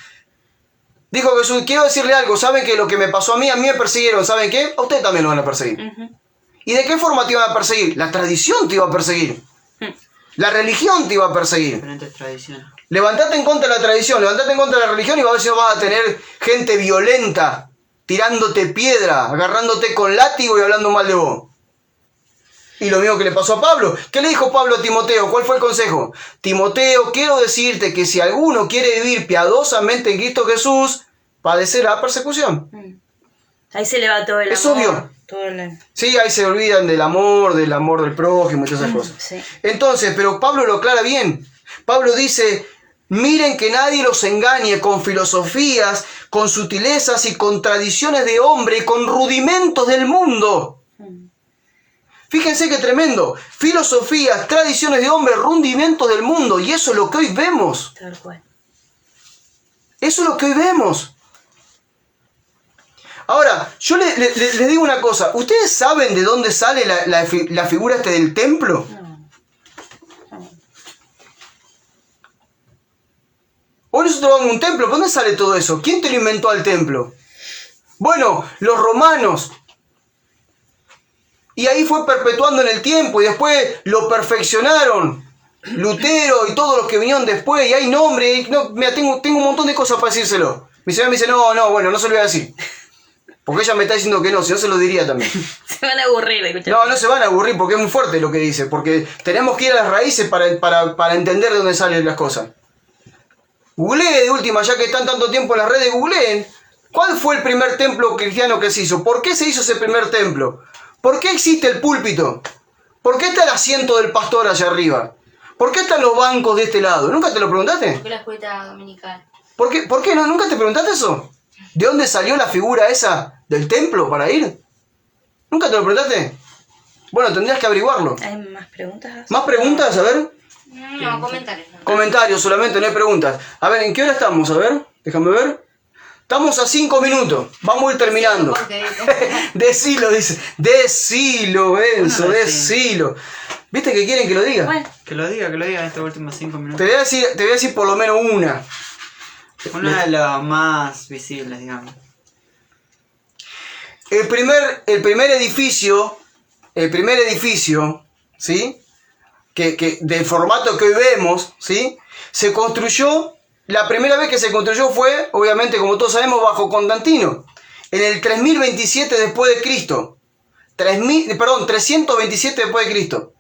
Dijo Jesús, quiero decirle algo, ¿saben que lo que me pasó a mí me persiguieron? ¿Saben qué? A ustedes también lo van a perseguir. ¿Y de qué forma te iban a perseguir? La tradición te iba a perseguir. La religión te iba a perseguir. Diferentes tradiciones. Levantate en contra de la tradición, levantate en contra de la religión y a ver si no vas a tener gente violenta, tirándote piedra, agarrándote con látigo y hablando mal de vos. Y lo mismo que le pasó a Pablo. ¿Qué le dijo Pablo a Timoteo? ¿Cuál fue el consejo? Timoteo, quiero decirte que si alguno quiere vivir piadosamente en Cristo Jesús, padecerá persecución. Ahí se le va todo el es amor. Obvio. Todo el... Sí, ahí se olvidan del amor del prójimo y todas esas cosas. Sí. Entonces, pero Pablo lo aclara bien. Pablo dice, miren que nadie los engañe con filosofías, con sutilezas y con tradiciones de hombre y con rudimentos del mundo. Fíjense qué tremendo. Filosofías, tradiciones de hombre, rudimentos del mundo. Y eso es lo que hoy vemos. Tal cual. Eso es lo que hoy vemos. Ahora, yo les digo una cosa. ¿Ustedes saben de dónde sale la figura del templo? No. Hoy nosotros vamos a un templo. ¿Dónde sale todo eso? ¿Quién te lo inventó al templo? Bueno, los romanos. Y ahí fue perpetuando en el tiempo y después lo perfeccionaron. Lutero y todos los que vinieron después. Y hay nombre. No, mira, tengo un montón de cosas para decírselo. Mi señora me dice, no, bueno, no se lo voy a decir. Porque ella me está diciendo que no, si no se lo diría también. Se van a aburrir de escuchar. No, no se van a aburrir porque es muy fuerte lo que dice. Porque tenemos que ir a las raíces para entender de dónde salen las cosas. Googleen de última, ya que están tanto tiempo en las redes, googleen. ¿Cuál fue el primer templo cristiano que se hizo? ¿Por qué se hizo ese primer templo? ¿Por qué existe el púlpito? ¿Por qué está el asiento del pastor allá arriba? ¿Por qué están los bancos de este lado? ¿Nunca te lo preguntaste? ¿Por qué la escuela dominical? ¿Por qué no? ¿Nunca te preguntaste eso? ¿De dónde salió la figura esa del templo para ir? ¿Nunca te lo preguntaste? Bueno, tendrías que averiguarlo. ¿Hay más preguntas? ¿Más preguntas? A ver. No, comentarios. No. Comentarios solamente, no hay preguntas. A ver, ¿en qué hora estamos? A ver, déjame ver. Estamos a 5 minutos. Vamos a ir terminando. Decilo, dice. Decilo, Enzo, Bueno, decilo. ¿Viste que quieren que lo diga? Bueno, Que lo diga en estos últimos 5 Te minutos. voy a decir por lo menos una. Una de las más visibles, digamos. El primer edificio, ¿sí? Que del formato que hoy vemos, ¿sí? Se construyó, la primera vez que se construyó fue, obviamente, como todos sabemos, bajo Constantino, en el 3027 después de Cristo. 327 después de Cristo.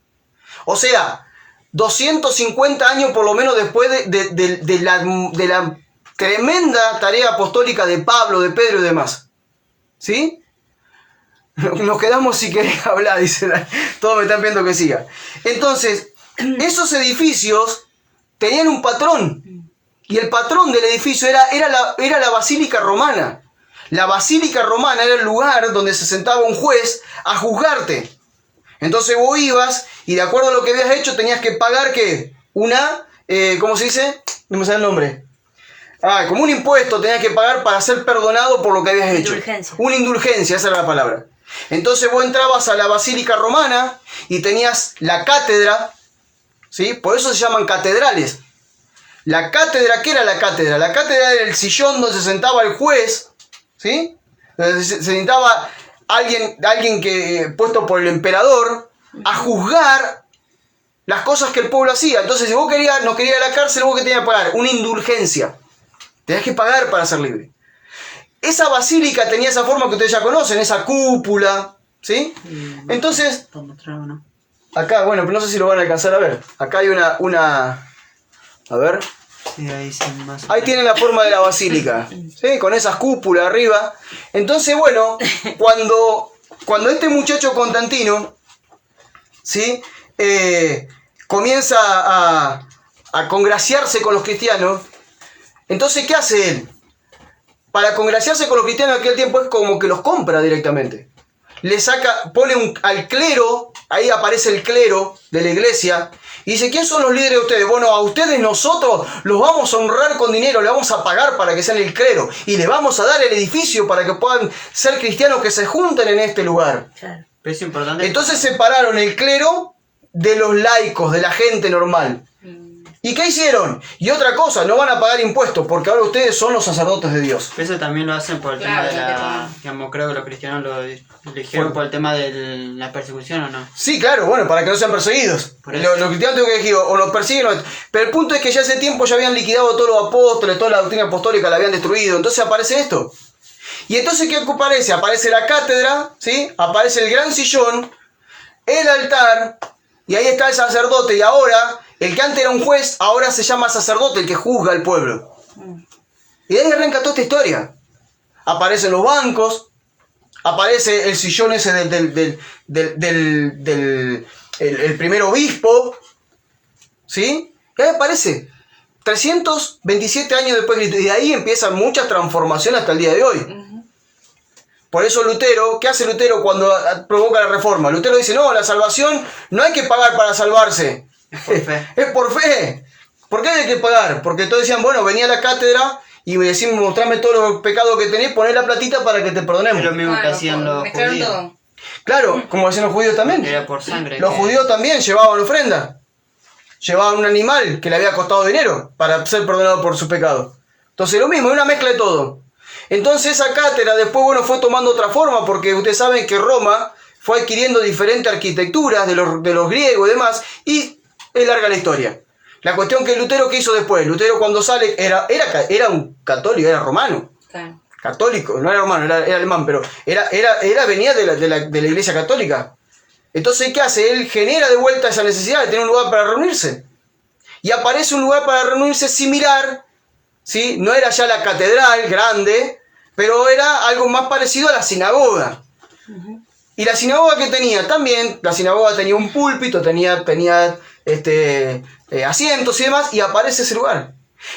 O sea, 250 años por lo menos después de la tremenda tarea apostólica de Pablo, de Pedro y demás. ¿Sí? Nos quedamos si querés hablar, dice. Todos me están viendo que siga. Entonces, esos edificios tenían un patrón. Y el patrón del edificio era la Basílica Romana. La Basílica Romana era el lugar donde se sentaba un juez a juzgarte. Entonces vos ibas y de acuerdo a lo que habías hecho tenías que pagar, ¿qué? ¿Cómo se dice? No me sale el nombre. Como un impuesto tenías que pagar para ser perdonado por lo que habías hecho. Indulgencia. Una indulgencia, esa era la palabra. Entonces vos entrabas a la Basílica Romana y tenías la cátedra, ¿sí? Por eso se llaman catedrales. La cátedra, ¿qué era la cátedra? La cátedra era el sillón donde se sentaba el juez, ¿sí? Donde se sentaba alguien que puesto por el emperador a juzgar las cosas que el pueblo hacía. Entonces, si vos no querías ir a la cárcel, vos que tenías que pagar una indulgencia. Tenías que pagar para ser libre. Esa basílica tenía esa forma que ustedes ya conocen, esa cúpula, ¿sí? Entonces, ¿No? acá, bueno, pero no sé si lo van a alcanzar a ver. Acá hay una... A ver. Sí, ahí sí, más. Ahí tienen la forma de la basílica, ¿sí? Con esas cúpulas arriba. Entonces, bueno, cuando este muchacho Constantino, ¿sí? Comienza a congraciarse con los cristianos, entonces, ¿qué hace él? Para congraciarse con los cristianos de aquel tiempo es como que los compra directamente. Le pone al clero, ahí aparece el clero de la iglesia, y dice, ¿quién son los líderes de ustedes? Bueno, a ustedes nosotros los vamos a honrar con dinero, le vamos a pagar para que sean el clero, y les vamos a dar el edificio para que puedan ser cristianos que se junten en este lugar. claro. Pero es importante. Entonces separaron el clero de los laicos, de la gente normal. ¿Y qué hicieron? Y otra cosa, no van a pagar impuestos, porque ahora ustedes son los sacerdotes de Dios. Eso también lo hacen por el Claro, tema de gente la... Digamos, creo que los cristianos lo eligieron por el tema de la persecución, ¿o no? Sí, claro, bueno, para que no sean perseguidos. Por eso. Los cristianos tienen que elegir, o los persiguen, pero el punto es que ya hace tiempo ya habían liquidado todos los apóstoles, toda la doctrina apostólica la habían destruido, entonces aparece esto. Y entonces, ¿qué aparece? Aparece la cátedra, ¿sí? Aparece el gran sillón, el altar, y ahí está el sacerdote, y ahora, el que antes era un juez, ahora se llama sacerdote, el que juzga al pueblo. Y de ahí arranca toda esta historia. Aparecen los bancos, aparece el sillón ese el primer obispo, ¿sí? Y ahí aparece, 327 años después de Cristo, y de ahí empiezan muchas transformaciones hasta el día de hoy. Por eso Lutero, ¿qué hace Lutero cuando provoca la reforma? Lutero dice, no, la salvación no hay que pagar para salvarse. Es por fe. Es por fe. ¿Por qué hay que pagar? Porque todos decían, bueno, venía a la cátedra y me decían, mostrame todos los pecados que tenés, poné la platita para que te perdonemos. Es lo mismo que hacían los mezclaron judíos. todo. Claro, como hacían los judíos también. Era por sangre. Los judíos también llevaban ofrenda. Llevaban un animal que le había costado dinero para ser perdonado por su pecado. Entonces lo mismo, es una mezcla de todo. Entonces esa cátedra después, bueno, fue tomando otra forma, porque ustedes saben que Roma fue adquiriendo diferentes arquitecturas de los griegos y demás, y es larga la historia. La cuestión que Lutero, ¿qué hizo después? Lutero cuando sale, era un católico, era romano. Claro. católico, no era romano, era alemán, pero venía de la iglesia católica. Entonces, ¿qué hace? Él genera de vuelta esa necesidad de tener un lugar para reunirse. Y aparece un lugar para reunirse similar, ¿sí? No era ya la catedral grande, pero era algo más parecido a la sinagoga. Y la sinagoga que tenía también, la sinagoga tenía un púlpito, tenía asientos y demás, y aparece ese lugar.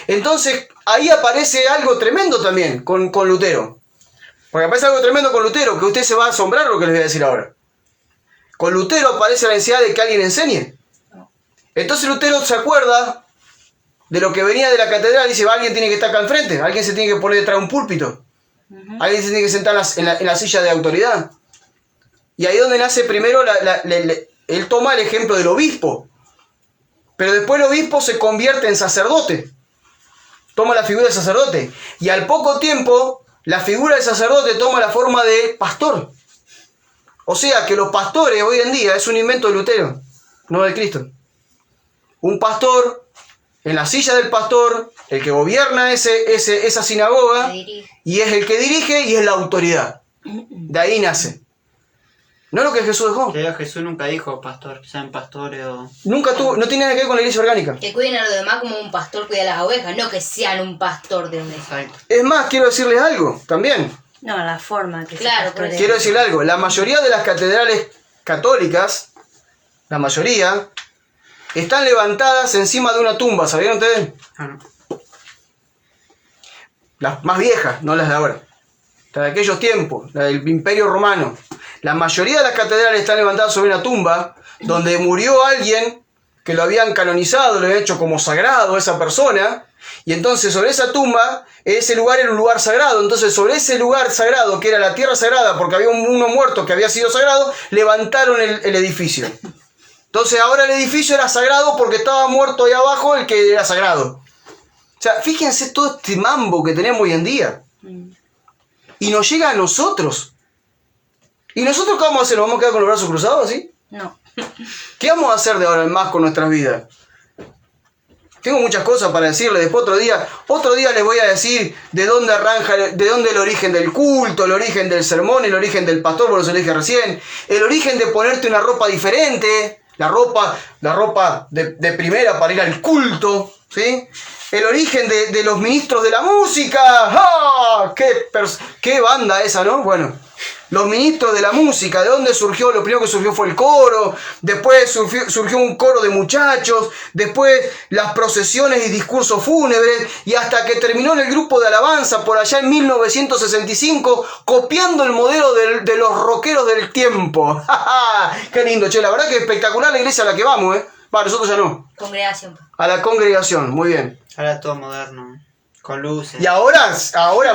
Entonces, ahí aparece algo tremendo también con Lutero. Porque aparece algo tremendo con Lutero, que usted se va a asombrar lo que les voy a decir ahora. Con Lutero aparece la necesidad de que alguien enseñe. Entonces Lutero se acuerda de lo que venía de la catedral y dice, alguien tiene que estar acá enfrente, alguien se tiene que poner detrás de un púlpito, alguien se tiene que sentar en la silla de autoridad. Y ahí es donde nace primero, él toma el ejemplo del obispo, pero después el obispo se convierte en sacerdote, toma la figura de sacerdote, y al poco tiempo la figura de sacerdote toma la forma de pastor. O sea que los pastores hoy en día es un invento de Lutero, no de Cristo. Un pastor, en la silla del pastor, el que gobierna esa sinagoga, y es el que dirige y es la autoridad. De ahí nace. ¿No es lo que Jesús dejó? Que Jesús nunca dijo pastor, sean pastores o... Nunca tuvo, no tiene nada que ver con la iglesia orgánica. Que cuiden a los demás como un pastor cuida a las ovejas, no que sean un pastor de ovejas. Exacto. Es más, quiero decirles algo también. No, la forma que Claro, se pastorea. Quiero decirle algo. La mayoría de las catedrales católicas, la mayoría, están levantadas encima de una tumba. ¿Sabían ustedes? Ah, no. Las más viejas, no las de ahora. Las de aquellos tiempos, la del Imperio Romano. La mayoría de las catedrales están levantadas sobre una tumba donde murió alguien que lo habían canonizado, lo habían hecho como sagrado a esa persona. Y entonces sobre esa tumba, ese lugar era un lugar sagrado. Entonces sobre ese lugar sagrado, que era la tierra sagrada, porque había uno muerto que había sido sagrado, levantaron el edificio. Entonces ahora el edificio era sagrado porque estaba muerto ahí abajo el que era sagrado. O sea, fíjense todo este mambo que tenemos hoy en día. Y nos llega a nosotros. ¿Y nosotros qué vamos a hacer? ¿Nos vamos a quedar con los brazos cruzados así? No. ¿Qué vamos a hacer de ahora en más con nuestras vidas? Tengo muchas cosas para decirles. Después otro día les voy a decir de dónde el origen del culto, el origen del sermón, el origen del pastor, como se lo dije recién, el origen de ponerte una ropa diferente, la ropa de primera para ir al culto, ¿sí? El origen de los ministros de la música. ¡Ah! ¡Qué banda esa!, ¿no? Bueno, los ministros de la música, ¿de dónde surgió? Lo primero que surgió fue el coro, después surgió un coro de muchachos, después las procesiones y discursos fúnebres, y hasta que terminó en el grupo de alabanza por allá en 1965, copiando el modelo de los rockeros del tiempo. ¡Qué lindo, che! La verdad que espectacular la iglesia a la que vamos, ¿eh? Va, nosotros ya no. Congregación. A la congregación, muy bien. Ahora es todo moderno, con luces. Y ahora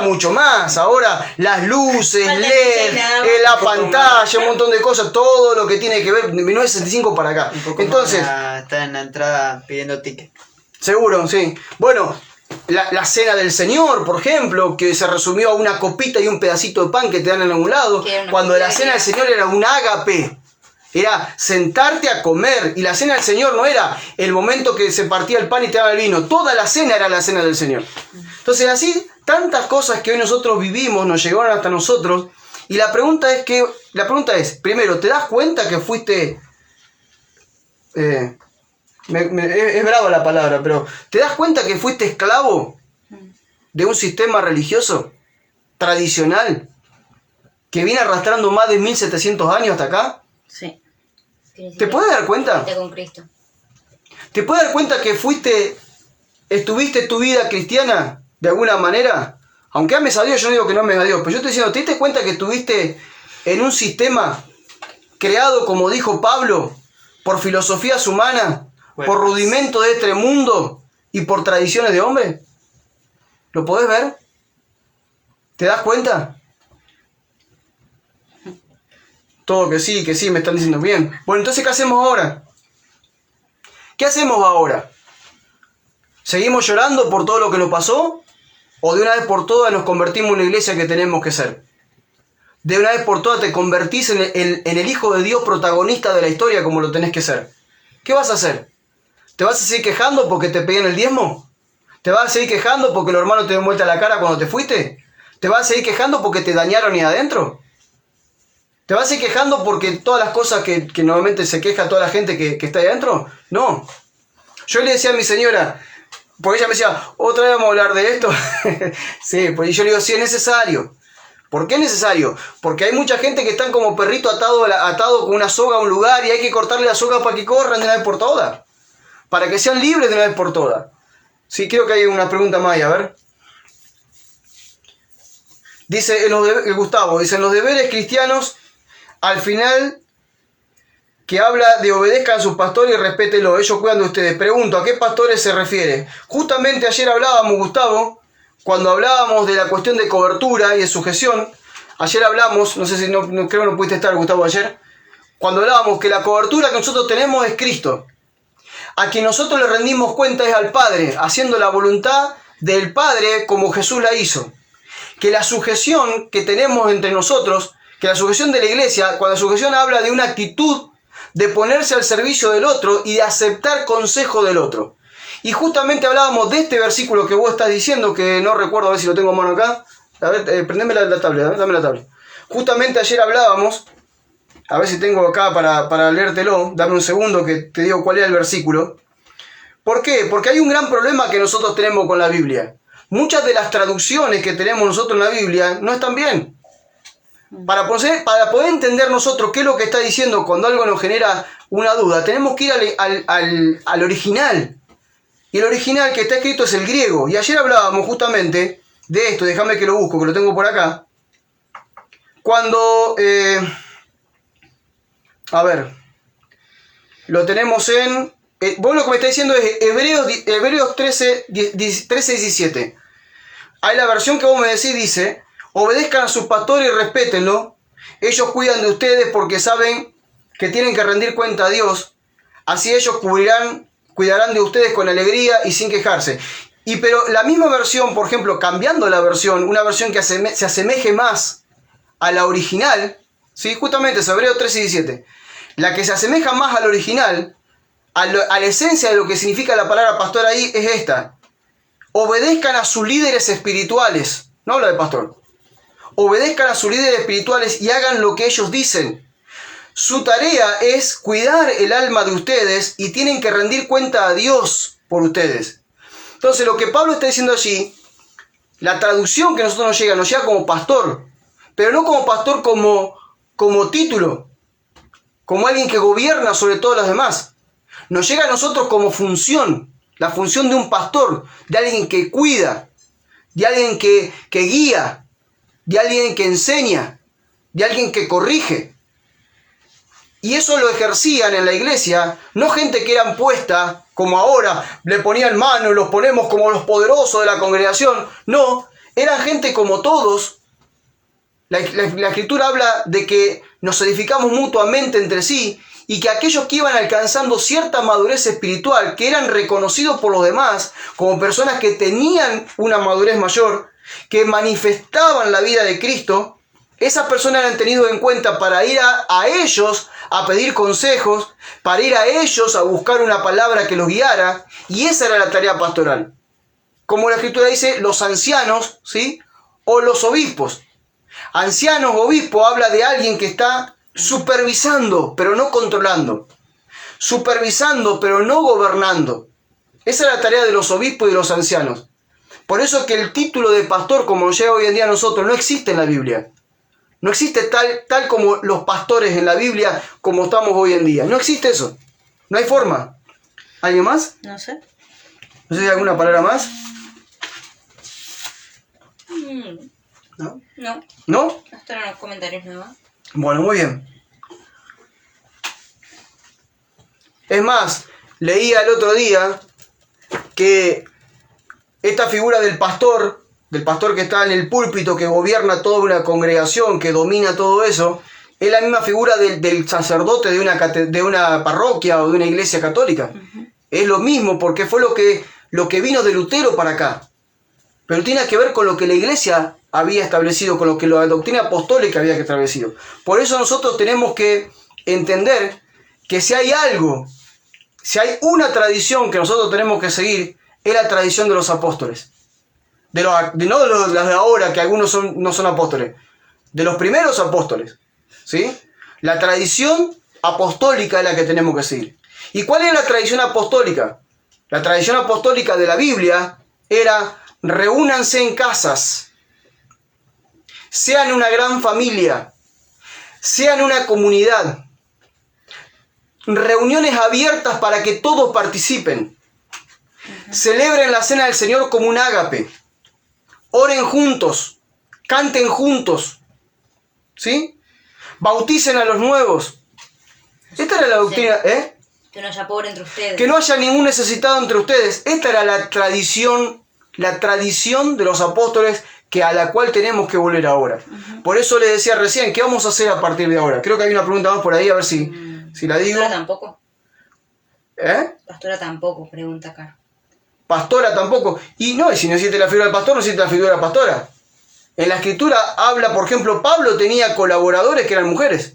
mucho más, ahora las luces, Falta LED, nada. la pantalla, un montón de cosas, todo lo que tiene que ver, de 1965 para acá. Un poco Entonces, más está en la entrada pidiendo ticket. seguro, sí. Bueno, la cena del Señor, por ejemplo, que se resumió a una copita y un pedacito de pan que te dan en algún lado, Que era una cuando la copita cena de del Señor era un ágape. Era sentarte a comer, y la cena del Señor no era el momento que se partía el pan y te daba el vino, toda la cena era la cena del Señor. Entonces así, tantas cosas que hoy nosotros vivimos nos llegaron hasta nosotros, y la pregunta es, primero, ¿te das cuenta que fuiste, es brava la palabra, pero ¿te das cuenta que fuiste esclavo de un sistema religioso tradicional que viene arrastrando más de 1700 años hasta acá? Sí. ¿Te puedes dar cuenta? Con Cristo. ¿Te puedes dar cuenta que estuviste tu vida cristiana de alguna manera? Aunque ames a Dios, yo no digo que no ames a Dios, pero yo estoy diciendo, ¿te diste cuenta que estuviste en un sistema creado, como dijo Pablo, por filosofías humanas, por rudimento de este mundo y por tradiciones de hombre? ¿Lo podés ver? ¿Te das cuenta? Todo que sí, me están diciendo bien. Bueno, entonces, ¿qué hacemos ahora? ¿Qué hacemos ahora? ¿Seguimos llorando por todo lo que nos pasó? ¿O de una vez por todas nos convertimos en una iglesia que tenemos que ser? ¿De una vez por todas te convertís en el Hijo de Dios protagonista de la historia como lo tenés que ser? ¿Qué vas a hacer? ¿Te vas a seguir quejando porque te pedían el diezmo? ¿Te vas a seguir quejando porque los hermanos te dieron vuelta la cara cuando te fuiste? ¿Te vas a seguir quejando porque te dañaron ahí adentro? ¿Te vas a seguir quejando porque todas las cosas que normalmente se queja toda la gente que está ahí adentro? No. Yo le decía a mi señora, porque ella me decía, ¿otra vez vamos a hablar de esto? Sí, pues yo le digo, sí es necesario. ¿Por qué es necesario? Porque hay mucha gente que están como perrito atado con una soga a un lugar y hay que cortarle la soga para que corran de una vez por todas. Para que sean libres de una vez por todas. Sí, creo que hay una pregunta más ahí, a ver. Dice Gustavo, dice, en los deberes cristianos, al final, que habla de obedezcan a sus pastores y respétenlo, ellos cuidan de ustedes. Pregunto, ¿a qué pastores se refiere? Justamente ayer hablábamos, Gustavo, cuando hablábamos de la cuestión de cobertura y de sujeción, ayer hablamos, no sé si creo que no pudiste estar, Gustavo, ayer, cuando hablábamos que la cobertura que nosotros tenemos es Cristo. A quien nosotros le rendimos cuenta es al Padre, haciendo la voluntad del Padre como Jesús la hizo. Que la sujeción que tenemos entre nosotros, que la sujeción de la iglesia, cuando la sujeción habla de una actitud de ponerse al servicio del otro y de aceptar consejo del otro. Y justamente hablábamos de este versículo que vos estás diciendo, que no recuerdo, a ver si lo tengo a mano acá. A ver, prendeme la tablet, dame la tablet. Justamente ayer hablábamos, a ver si tengo acá para leértelo, dame un segundo que te digo cuál era el versículo. ¿Por qué? Porque hay un gran problema que nosotros tenemos con la Biblia. Muchas de las traducciones que tenemos nosotros en la Biblia no están bien. Para poder entender nosotros qué es lo que está diciendo cuando algo nos genera una duda, tenemos que ir al original. Y el original que está escrito es el griego. Y ayer hablábamos justamente de esto, déjame que lo busco, que lo tengo por acá. Cuando, a ver, lo tenemos en... vos lo que me está diciendo es Hebreos 13, 17. Hay la versión que vos me decís, dice, obedezcan a sus pastores y respétenlo. Ellos cuidan de ustedes porque saben que tienen que rendir cuenta a Dios. Así ellos cuidarán de ustedes con alegría y sin quejarse. Pero la misma versión, por ejemplo, cambiando la versión, una versión que se asemeje más a la original, ¿sí? Justamente es Hebreos 13 y 17. La que se asemeja más al original, a la esencia de lo que significa la palabra pastor ahí, es esta. Obedezcan a sus líderes espirituales. No habla de pastor. Obedezcan a sus líderes espirituales y hagan lo que ellos dicen. Su tarea es cuidar el alma de ustedes y tienen que rendir cuenta a Dios por ustedes. Entonces, lo que Pablo está diciendo allí, la traducción que a nosotros nos llega como pastor, pero no como pastor como título, como alguien que gobierna sobre todos los demás. Nos llega a nosotros como función, la función de un pastor, de alguien que cuida, de alguien que guía, de alguien que enseña, de alguien que corrige. Y eso lo ejercían en la iglesia, no gente que eran puesta, como ahora, le ponían mano y los ponemos como los poderosos de la congregación. No, eran gente como todos. La Escritura habla de que nos edificamos mutuamente entre sí y que aquellos que iban alcanzando cierta madurez espiritual, que eran reconocidos por los demás como personas que tenían una madurez mayor, que manifestaban la vida de Cristo, esas personas eran tenidos en cuenta para ir a ellos a pedir consejos, para ir a ellos a buscar una palabra que los guiara, y esa era la tarea pastoral. Como la Escritura dice, los ancianos, ¿sí? O los obispos. Ancianos, obispo, habla de alguien que está supervisando, pero no controlando. Supervisando, pero no gobernando. Esa es la tarea de los obispos y de los ancianos. Por eso es que el título de pastor, como llega hoy en día a nosotros, no existe en la Biblia. No existe tal como los pastores en la Biblia, como estamos hoy en día. No existe eso. No hay forma. ¿Alguien más? No sé. No sé si hay alguna palabra más. ¿No? No, ¿No? hasta ahora los comentarios nuevos. Bueno, muy bien. Es más, leía el otro día que esta figura del pastor que está en el púlpito, que gobierna toda una congregación, que domina todo eso, es la misma figura del sacerdote de una parroquia o de una iglesia católica. Uh-huh. Es lo mismo, porque fue lo que vino de Lutero para acá. Pero tiene que ver con lo que la iglesia había establecido, con lo que la doctrina apostólica había establecido. Por eso nosotros tenemos que entender que si hay una tradición que nosotros tenemos que seguir, es la tradición de los apóstoles. no de los de ahora, que algunos no son apóstoles, de los primeros apóstoles, ¿sí? La tradición apostólica es la que tenemos que seguir. ¿Y cuál es la tradición apostólica? La tradición apostólica de la Biblia era: reúnanse en casas, sean una gran familia, sean una comunidad, reuniones abiertas para que todos participen, celebren la cena del Señor como un ágape, oren juntos, canten juntos, ¿sí? Bauticen a los nuevos. Esta era la doctrina, ¿eh? Que no haya pobre entre ustedes. Que no haya ningún necesitado entre ustedes. Esta era la tradición de los apóstoles, a la cual tenemos que volver ahora. Por eso les decía recién, ¿qué vamos a hacer a partir de ahora? Creo que hay una pregunta más por ahí, a ver si la digo. Pastora tampoco. ¿Eh? Pastora tampoco, pregunta acá. Pastora tampoco. Y no, y si no existe la figura del pastor, no existe la figura de la pastora. En la escritura habla, por ejemplo, Pablo tenía colaboradores que eran mujeres.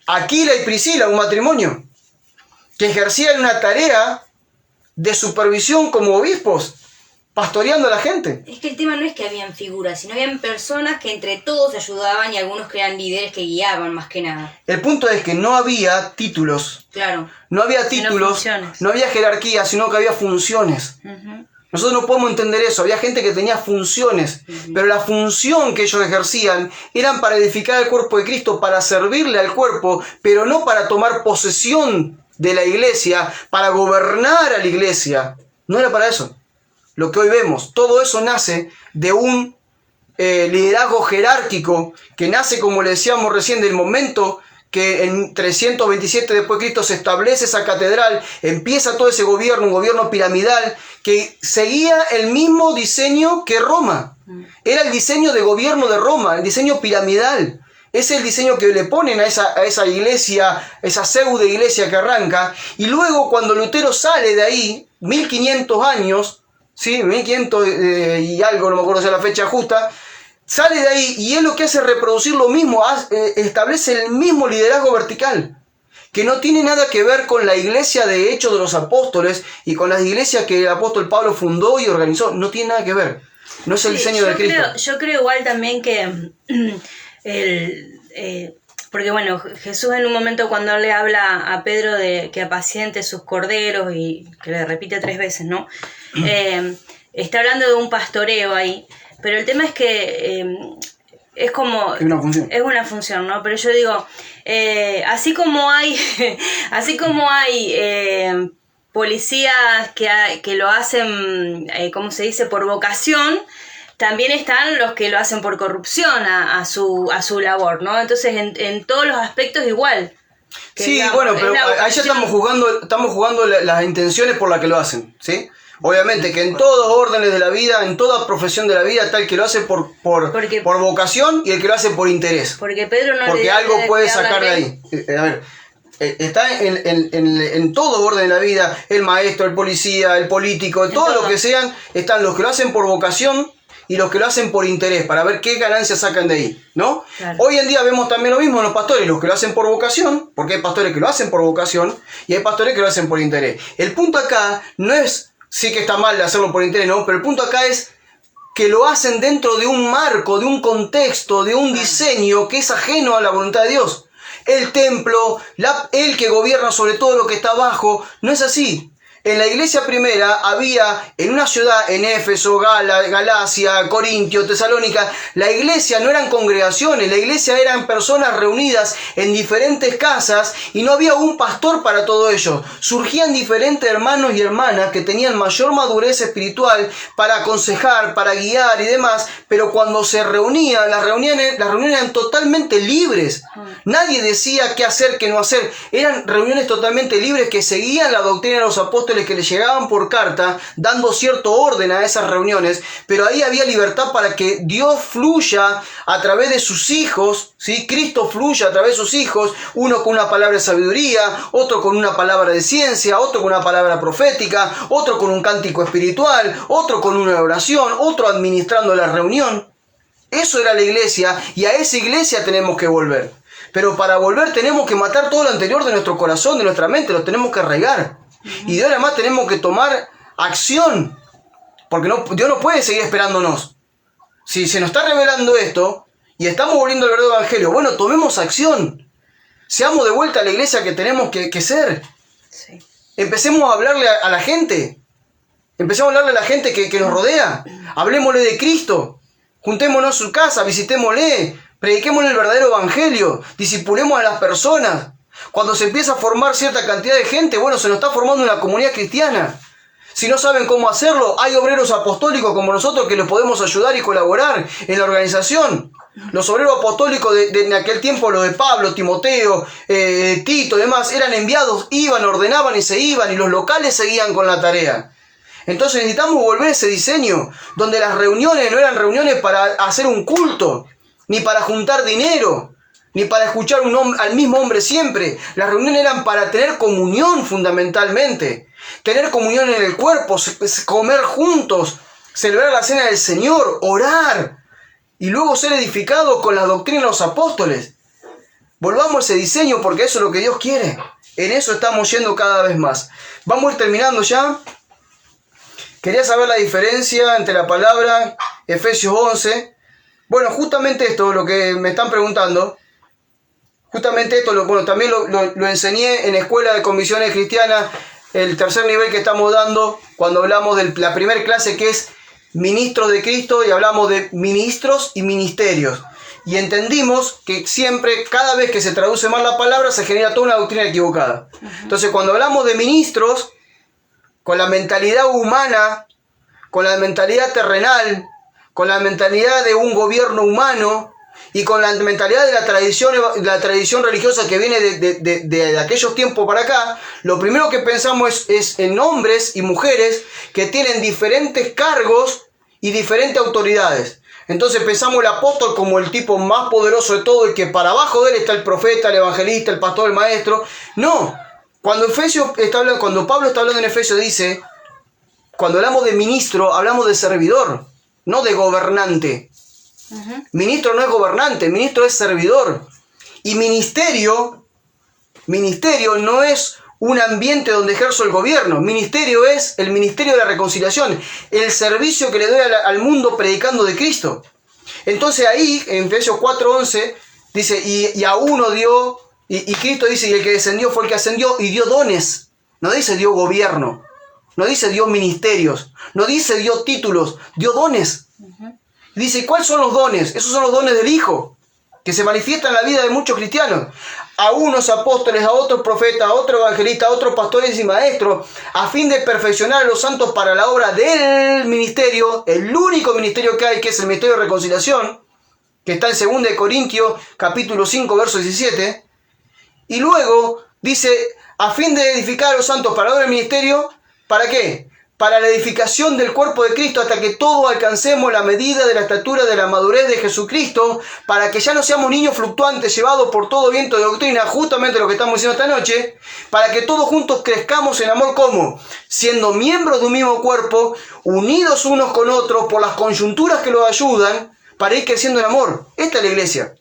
Aquila y Priscila, un matrimonio, que ejercían una tarea de supervisión como obispos, pastoreando a la gente. Es que el tema no es que habían figuras, sino habían personas que entre todos ayudaban y algunos que eran líderes que guiaban más que nada. El punto es que no había títulos. Claro. No había títulos, no había jerarquía, sino que había funciones. Nosotros no podemos entender eso. Había gente que tenía funciones, pero la función que ellos ejercían eran para edificar el cuerpo de Cristo, para servirle al cuerpo, pero no para tomar posesión de la iglesia, para gobernar a la iglesia. No era para eso. Lo que hoy vemos, todo eso nace de un liderazgo jerárquico que nace, como le decíamos recién, del momento que en 327 después de Cristo se establece esa catedral, empieza todo ese gobierno, un gobierno piramidal que seguía el mismo diseño que Roma. Era el diseño de gobierno de Roma, el diseño piramidal. Es el diseño que le ponen a esa iglesia, esa pseudo iglesia que arranca. Y luego cuando Lutero sale de ahí, 1500 años, ¿sí? 1500 y algo, no me acuerdo si es la fecha justa, sale de ahí y es lo que hace reproducir lo mismo, establece el mismo liderazgo vertical, que no tiene nada que ver con la iglesia de Hechos de los Apóstoles y con las iglesias que el apóstol Pablo fundó y organizó. No tiene nada que ver. No es el diseño de Cristo. Yo creo igual también que porque bueno, Jesús en un momento cuando le habla a Pedro de que apaciente sus corderos y que le repite 3 veces, ¿no? Está hablando de un pastoreo ahí. Pero el tema es que es como... Es una función. Es una función, ¿no? Pero yo digo, así como hay policías que lo hacen, ¿cómo se dice?, por vocación, también están los que lo hacen por corrupción a su labor, ¿no? Entonces, en todos los aspectos igual. Sí, digamos, bueno, pero ahí ya estamos jugando las intenciones por las que lo hacen, ¿sí? Obviamente que en todos órdenes de la vida, en toda profesión de la vida, está el que lo hace por vocación y el que lo hace por interés. Porque Pedro no porque algo puede sacar de ahí. A ver, está en todo orden de la vida, el maestro, el policía, el político, todo lo que sean, están los que lo hacen por vocación y los que lo hacen por interés, para ver qué ganancias sacan de ahí, ¿no? Claro. Hoy en día vemos también lo mismo en los pastores, los que lo hacen por vocación, porque hay pastores que lo hacen por vocación y hay pastores que lo hacen por interés. El punto acá no es... Sí que está mal de hacerlo por interés, ¿no? Pero el punto acá es que lo hacen dentro de un marco, de un contexto, de un diseño que es ajeno a la voluntad de Dios. El templo, el que gobierna sobre todo lo que está abajo, no es así. En la iglesia primera había en una ciudad, en Éfeso, Galacia, Corintio, Tesalónica, la iglesia no eran congregaciones, la iglesia eran personas reunidas en diferentes casas y no había un pastor para todo ello. Surgían diferentes hermanos y hermanas que tenían mayor madurez espiritual para aconsejar, para guiar y demás, pero cuando se reunían, las reuniones eran totalmente libres. Nadie decía qué hacer, qué no hacer. Eran reuniones totalmente libres que seguían la doctrina de los apóstoles que le llegaban por carta, dando cierto orden a esas reuniones, pero ahí había libertad para que Dios fluya a través de sus hijos, ¿sí? Cristo fluya a través de sus hijos, uno con una palabra de sabiduría, otro con una palabra de ciencia, otro con una palabra profética, otro con un cántico espiritual, otro con una oración, otro administrando la reunión. Eso era la iglesia y a esa iglesia tenemos que volver. Pero para volver tenemos que matar todo lo anterior de nuestro corazón, de nuestra mente, lo tenemos que arraigar. Y de ahora más tenemos que tomar acción Porque Dios no puede seguir esperándonos. Si se nos está revelando esto y estamos volviendo al verdadero evangelio, bueno, tomemos acción. Seamos de vuelta a la iglesia que tenemos que ser. Sí. Empecemos a hablarle a la gente. Empecemos a hablarle a la gente que nos rodea. Hablemosle de Cristo. Juntémonos en su casa, visitémosle. Prediquémosle el verdadero evangelio. Discipulemos a las personas. Cuando se empieza a formar cierta cantidad de gente, bueno, se nos está formando una comunidad cristiana. Si no saben cómo hacerlo, hay obreros apostólicos como nosotros que les podemos ayudar y colaborar en la organización. Los obreros apostólicos de aquel tiempo, los de Pablo, Timoteo, Tito y demás, eran enviados, iban, ordenaban y se iban, y los locales seguían con la tarea. Entonces necesitamos volver a ese diseño, donde las reuniones no eran reuniones para hacer un culto, ni para juntar dinero, ni para escuchar al mismo hombre siempre. Las reuniones eran para tener comunión fundamentalmente. Tener comunión en el cuerpo, comer juntos, celebrar la cena del Señor, orar y luego ser edificados con la doctrina de los apóstoles. Volvamos a ese diseño porque eso es lo que Dios quiere. En eso estamos yendo cada vez más. Vamos a ir terminando ya. Quería saber la diferencia entre la palabra Efesios 11. Bueno, justamente esto, lo que me están preguntando. Justamente esto, también lo enseñé en Escuela de Comisiones Cristianas. El tercer nivel que estamos dando cuando hablamos de la primera clase, que es ministros de Cristo, y hablamos de ministros y ministerios. Y entendimos que siempre, cada vez que se traduce mal la palabra, se genera toda una doctrina equivocada. Entonces, cuando hablamos de ministros, con la mentalidad humana, con la mentalidad terrenal, con la mentalidad de un gobierno humano, y con la mentalidad de la tradición religiosa que viene de aquellos tiempos para acá, lo primero que pensamos es en hombres y mujeres que tienen diferentes cargos y diferentes autoridades. Entonces pensamos el apóstol como el tipo más poderoso de todo, y que para abajo de él está el profeta, el evangelista, el pastor, el maestro. No, cuando Pablo está hablando en Efesios, dice, cuando hablamos de ministro, hablamos de servidor, no de gobernante. Ministro no es gobernante, ministro es servidor. Y ministerio no es un ambiente donde ejerzo el gobierno. Ministerio es el ministerio de la reconciliación, el servicio que le doy al mundo predicando de Cristo. Entonces ahí, en Efesios 4:11, dice, y a uno dio, y Cristo dice, y el que descendió fue el que ascendió, y dio dones. No dice dio gobierno, no dice dio ministerios, no dice dio títulos, dio dones. Dice, ¿cuáles son los dones? Esos son los dones del Hijo, que se manifiestan en la vida de muchos cristianos. A unos apóstoles, a otros profetas, a otros evangelistas, a otros pastores y maestros, a fin de perfeccionar a los santos para la obra del ministerio, el único ministerio que hay, que es el ministerio de reconciliación, que está en 2 Corintios, capítulo 5, verso 17. Y luego dice, a fin de edificar a los santos para la obra del ministerio, ¿para qué? Para la edificación del cuerpo de Cristo, hasta que todos alcancemos la medida de la estatura de la madurez de Jesucristo, para que ya no seamos niños fluctuantes llevados por todo viento de doctrina, justamente lo que estamos diciendo esta noche, para que todos juntos crezcamos en amor, como siendo miembros de un mismo cuerpo, unidos unos con otros por las coyunturas que los ayudan, para ir creciendo en amor. Esta es la iglesia.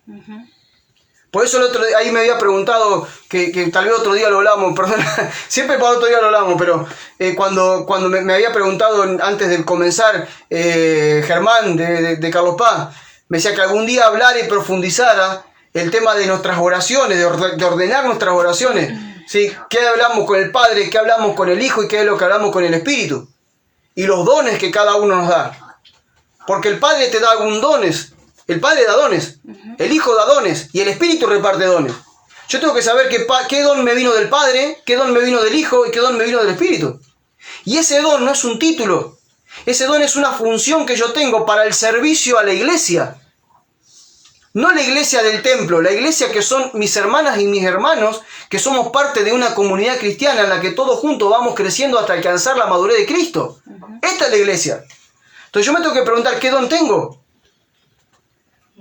Por eso ahí me había preguntado, que tal vez otro día lo hablamos, perdón, siempre para otro día lo hablamos, pero cuando me había preguntado antes de comenzar, Germán de Carlos Paz, me decía que algún día hablara y profundizara el tema de nuestras oraciones, de ordenar nuestras oraciones. ¿Sí? ¿Qué hablamos con el Padre, qué hablamos con el Hijo y qué es lo que hablamos con el Espíritu? Y los dones que cada uno nos da. Porque el Padre te da algún dones. El Padre da dones, el Hijo da dones y el Espíritu reparte dones. Yo tengo que saber qué don me vino del Padre, qué don me vino del Hijo y qué don me vino del Espíritu. Y ese don no es un título, ese don es una función que yo tengo para el servicio a la iglesia. No la iglesia del templo, la iglesia que son mis hermanas y mis hermanos, que somos parte de una comunidad cristiana en la que todos juntos vamos creciendo hasta alcanzar la madurez de Cristo. Esta es la iglesia. Entonces yo me tengo que preguntar, ¿qué don tengo?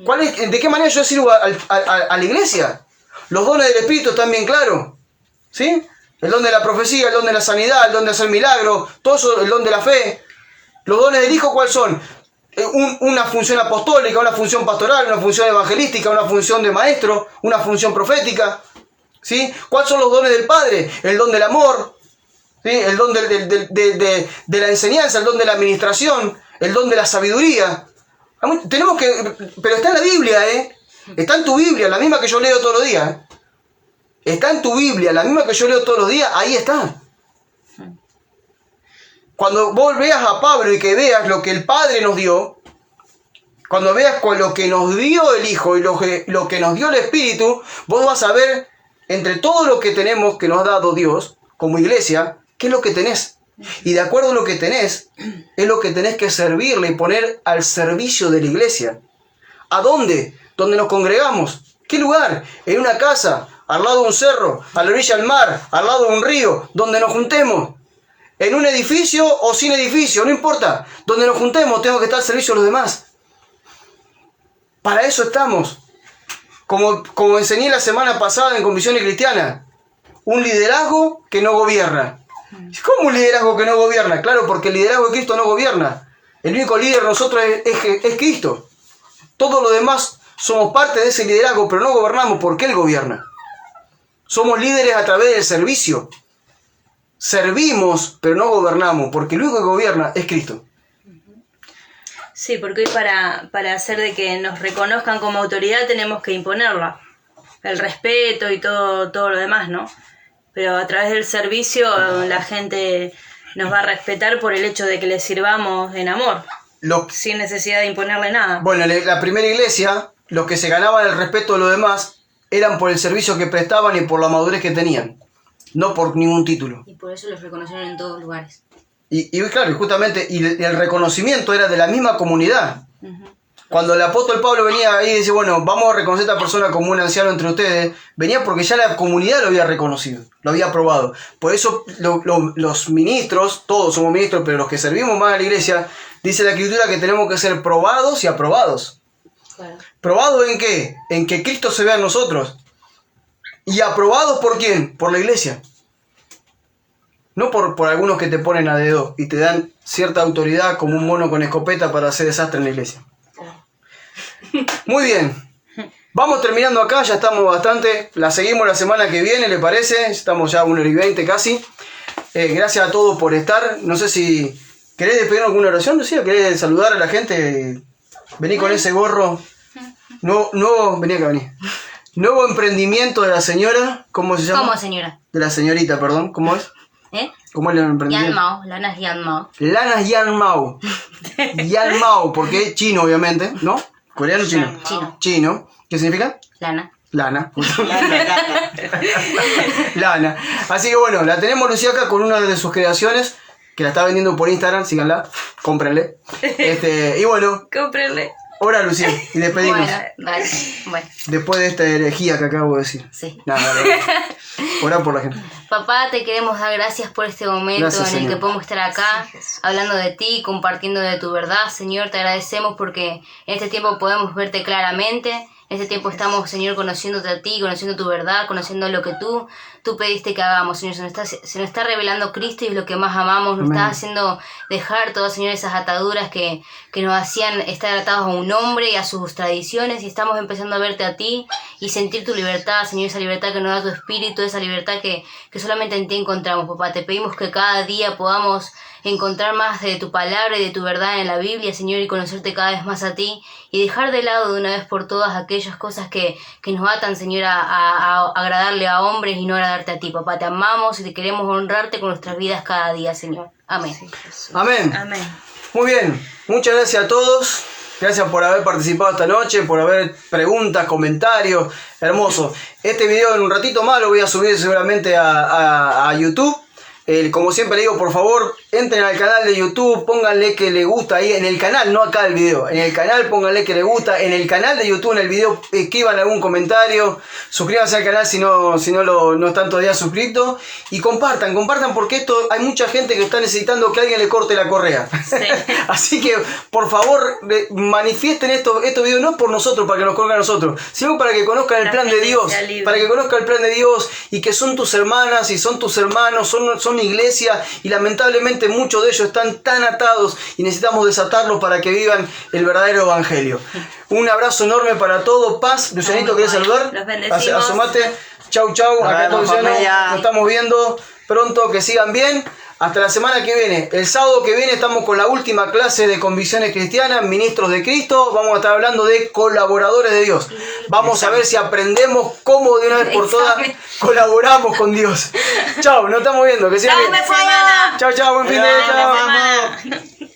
¿De qué manera yo sirvo a la iglesia? Los dones del Espíritu están bien claros, ¿sí? El don de la profecía, el don de la sanidad, el don de hacer milagros, todo eso, el don de la fe. Los dones del Hijo, ¿cuáles son? Una función apostólica, una función pastoral, una función evangelística, una función de maestro, una función profética, ¿sí? ¿Cuáles son los dones del Padre? El don del amor, ¿sí? El don de la enseñanza, el don de la administración, el don de la sabiduría. Tenemos que... Pero está en la Biblia, ¿eh? Está en tu Biblia, la misma que yo leo todos los días. Está en tu Biblia, la misma que yo leo todos los días, ahí está. Cuando vos veas a Pablo y que veas lo que el Padre nos dio, cuando veas lo que nos dio el Hijo y lo que nos dio el Espíritu, vos vas a ver entre todo lo que tenemos, que nos ha dado Dios, como iglesia, qué es lo que tenés. Y de acuerdo a lo que tenés, es lo que tenés que servirle y poner al servicio de la iglesia. ¿A dónde? ¿Dónde nos congregamos? ¿Qué lugar? En una casa, al lado de un cerro, a la orilla del mar, al lado de un río, donde nos juntemos. En un edificio o sin edificio, no importa. Donde nos juntemos, tengo que estar al servicio de los demás. Para eso estamos. Como enseñé la semana pasada en Convicciones Cristianas, un liderazgo que no gobierna. ¿Cómo un liderazgo que no gobierna? Claro, porque el liderazgo de Cristo no gobierna. El único líder de nosotros es Cristo. Todos los demás somos parte de ese liderazgo, pero no gobernamos porque Él gobierna. Somos líderes a través del servicio. Servimos, pero no gobernamos, porque el único que gobierna es Cristo. Sí, porque hoy para hacer de que nos reconozcan como autoridad tenemos que imponerla. El respeto y todo lo demás, ¿no? Pero a través del servicio la gente nos va a respetar por el hecho de que le sirvamos en amor, sin necesidad de imponerle nada. Bueno, la primera iglesia, los que se ganaban el respeto de los demás, eran por el servicio que prestaban y por la madurez que tenían, no por ningún título. Y por eso los reconocieron en todos lugares. Y claro, justamente, y el reconocimiento era de la misma comunidad. Uh-huh. Cuando el apóstol Pablo venía ahí y decía, bueno, vamos a reconocer a esta persona como un anciano entre ustedes, venía porque ya la comunidad lo había reconocido, lo había aprobado. Por eso los ministros, todos somos ministros, pero los que servimos más a la iglesia, dice la Escritura que tenemos que ser probados y aprobados. Claro. ¿Probados en qué? En que Cristo se vea en nosotros. ¿Y aprobados por quién? Por la iglesia. No por algunos que te ponen a dedo y te dan cierta autoridad como un mono con escopeta para hacer desastre en la iglesia. Muy bien. Vamos terminando acá, ya estamos bastante. La seguimos la semana que viene, ¿le parece? Estamos ya a 1:20 casi. Gracias a todos por estar. No sé si querés despedir alguna oración, Lucía. ¿Querés saludar a la gente? Vení con ese gorro. Vení acá, vení. Nuevo emprendimiento de la señora. ¿Cómo se llama? ¿Cómo, señora? De la señorita, perdón. ¿Cómo es? ¿Cómo es el emprendimiento? Yanmao, Lanas Yanmao. Lanas Yanmao. Yanmao, porque es chino, obviamente, ¿no? ¿Coreano o chino? Chino. ¿Qué significa? Lana. Lana. Así que bueno, la tenemos Lucía acá con una de sus creaciones, que la está vendiendo por Instagram, síganla, cómprenle. Y bueno. Cómprenle. Ora, Lucía, y despedimos. Bueno. Después de esta herejía que acabo de decir. Sí. Nada. Ora por la gente. Papá, te queremos dar gracias por este momento en el que podemos estar acá, hablando de ti, compartiendo de tu verdad. Señor, te agradecemos porque en este tiempo podemos verte claramente. En este tiempo estamos, Señor, conociéndote a ti, conociendo tu verdad, conociendo lo que tú pediste que hagamos, Señor. Se nos está revelando Cristo y es lo que más amamos. Nos estás haciendo dejar todas, Señor, esas ataduras que nos hacían estar atados a un hombre y a sus tradiciones. Y estamos empezando a verte a ti y sentir tu libertad, Señor, esa libertad que nos da tu espíritu, esa libertad que solamente en ti encontramos, papá. Te pedimos que cada día podamos encontrar más de tu palabra y de tu verdad en la Biblia, Señor, y conocerte cada vez más a ti y dejar de lado de una vez por todas aquellas cosas que nos atan, Señor, a agradarle a hombres y no agradarte a ti, papá. Te amamos y te queremos honrarte con nuestras vidas cada día, Señor. Amén. Amén. Amén. Muy bien, muchas gracias a todos. Gracias por haber participado esta noche, por haber preguntas, comentarios. Hermoso. Este video en un ratito más lo voy a subir seguramente a YouTube. Como siempre le digo, por favor, entren al canal de YouTube, pónganle que le gusta ahí, en el canal, no acá el video, en el canal pónganle que le gusta, en el canal de YouTube, en el video, escriban algún comentario, suscríbanse al canal si no están todavía suscritos, y compartan porque esto hay mucha gente que está necesitando que alguien le corte la correa. Sí. Así que, por favor, manifiesten estos videos, no por nosotros, para que nos conozcan a nosotros, sino para que conozcan el plan de Dios, para que conozcan el plan de Dios, y que son tus hermanas y son tus hermanos, son iglesia, y lamentablemente muchos de ellos están tan atados y necesitamos desatarlos para que vivan el verdadero evangelio. Un abrazo enorme para todos. Paz. Lucianito, ¿querés saludar? Los bendecimos. Asomate. Chau, chau. Nos Acá vemos, está Luciano. familia. Nos estamos viendo pronto. Que sigan bien. Hasta la semana que viene. El sábado que viene estamos con la última clase de Convicciones Cristianas, Ministros de Cristo. Vamos a estar hablando de colaboradores de Dios. Vamos a ver si aprendemos cómo de una vez por todas colaboramos con Dios. Chau, nos estamos viendo. Que sigan bien. Semana. Chau, chau. Buen fin de Buena chau. semana.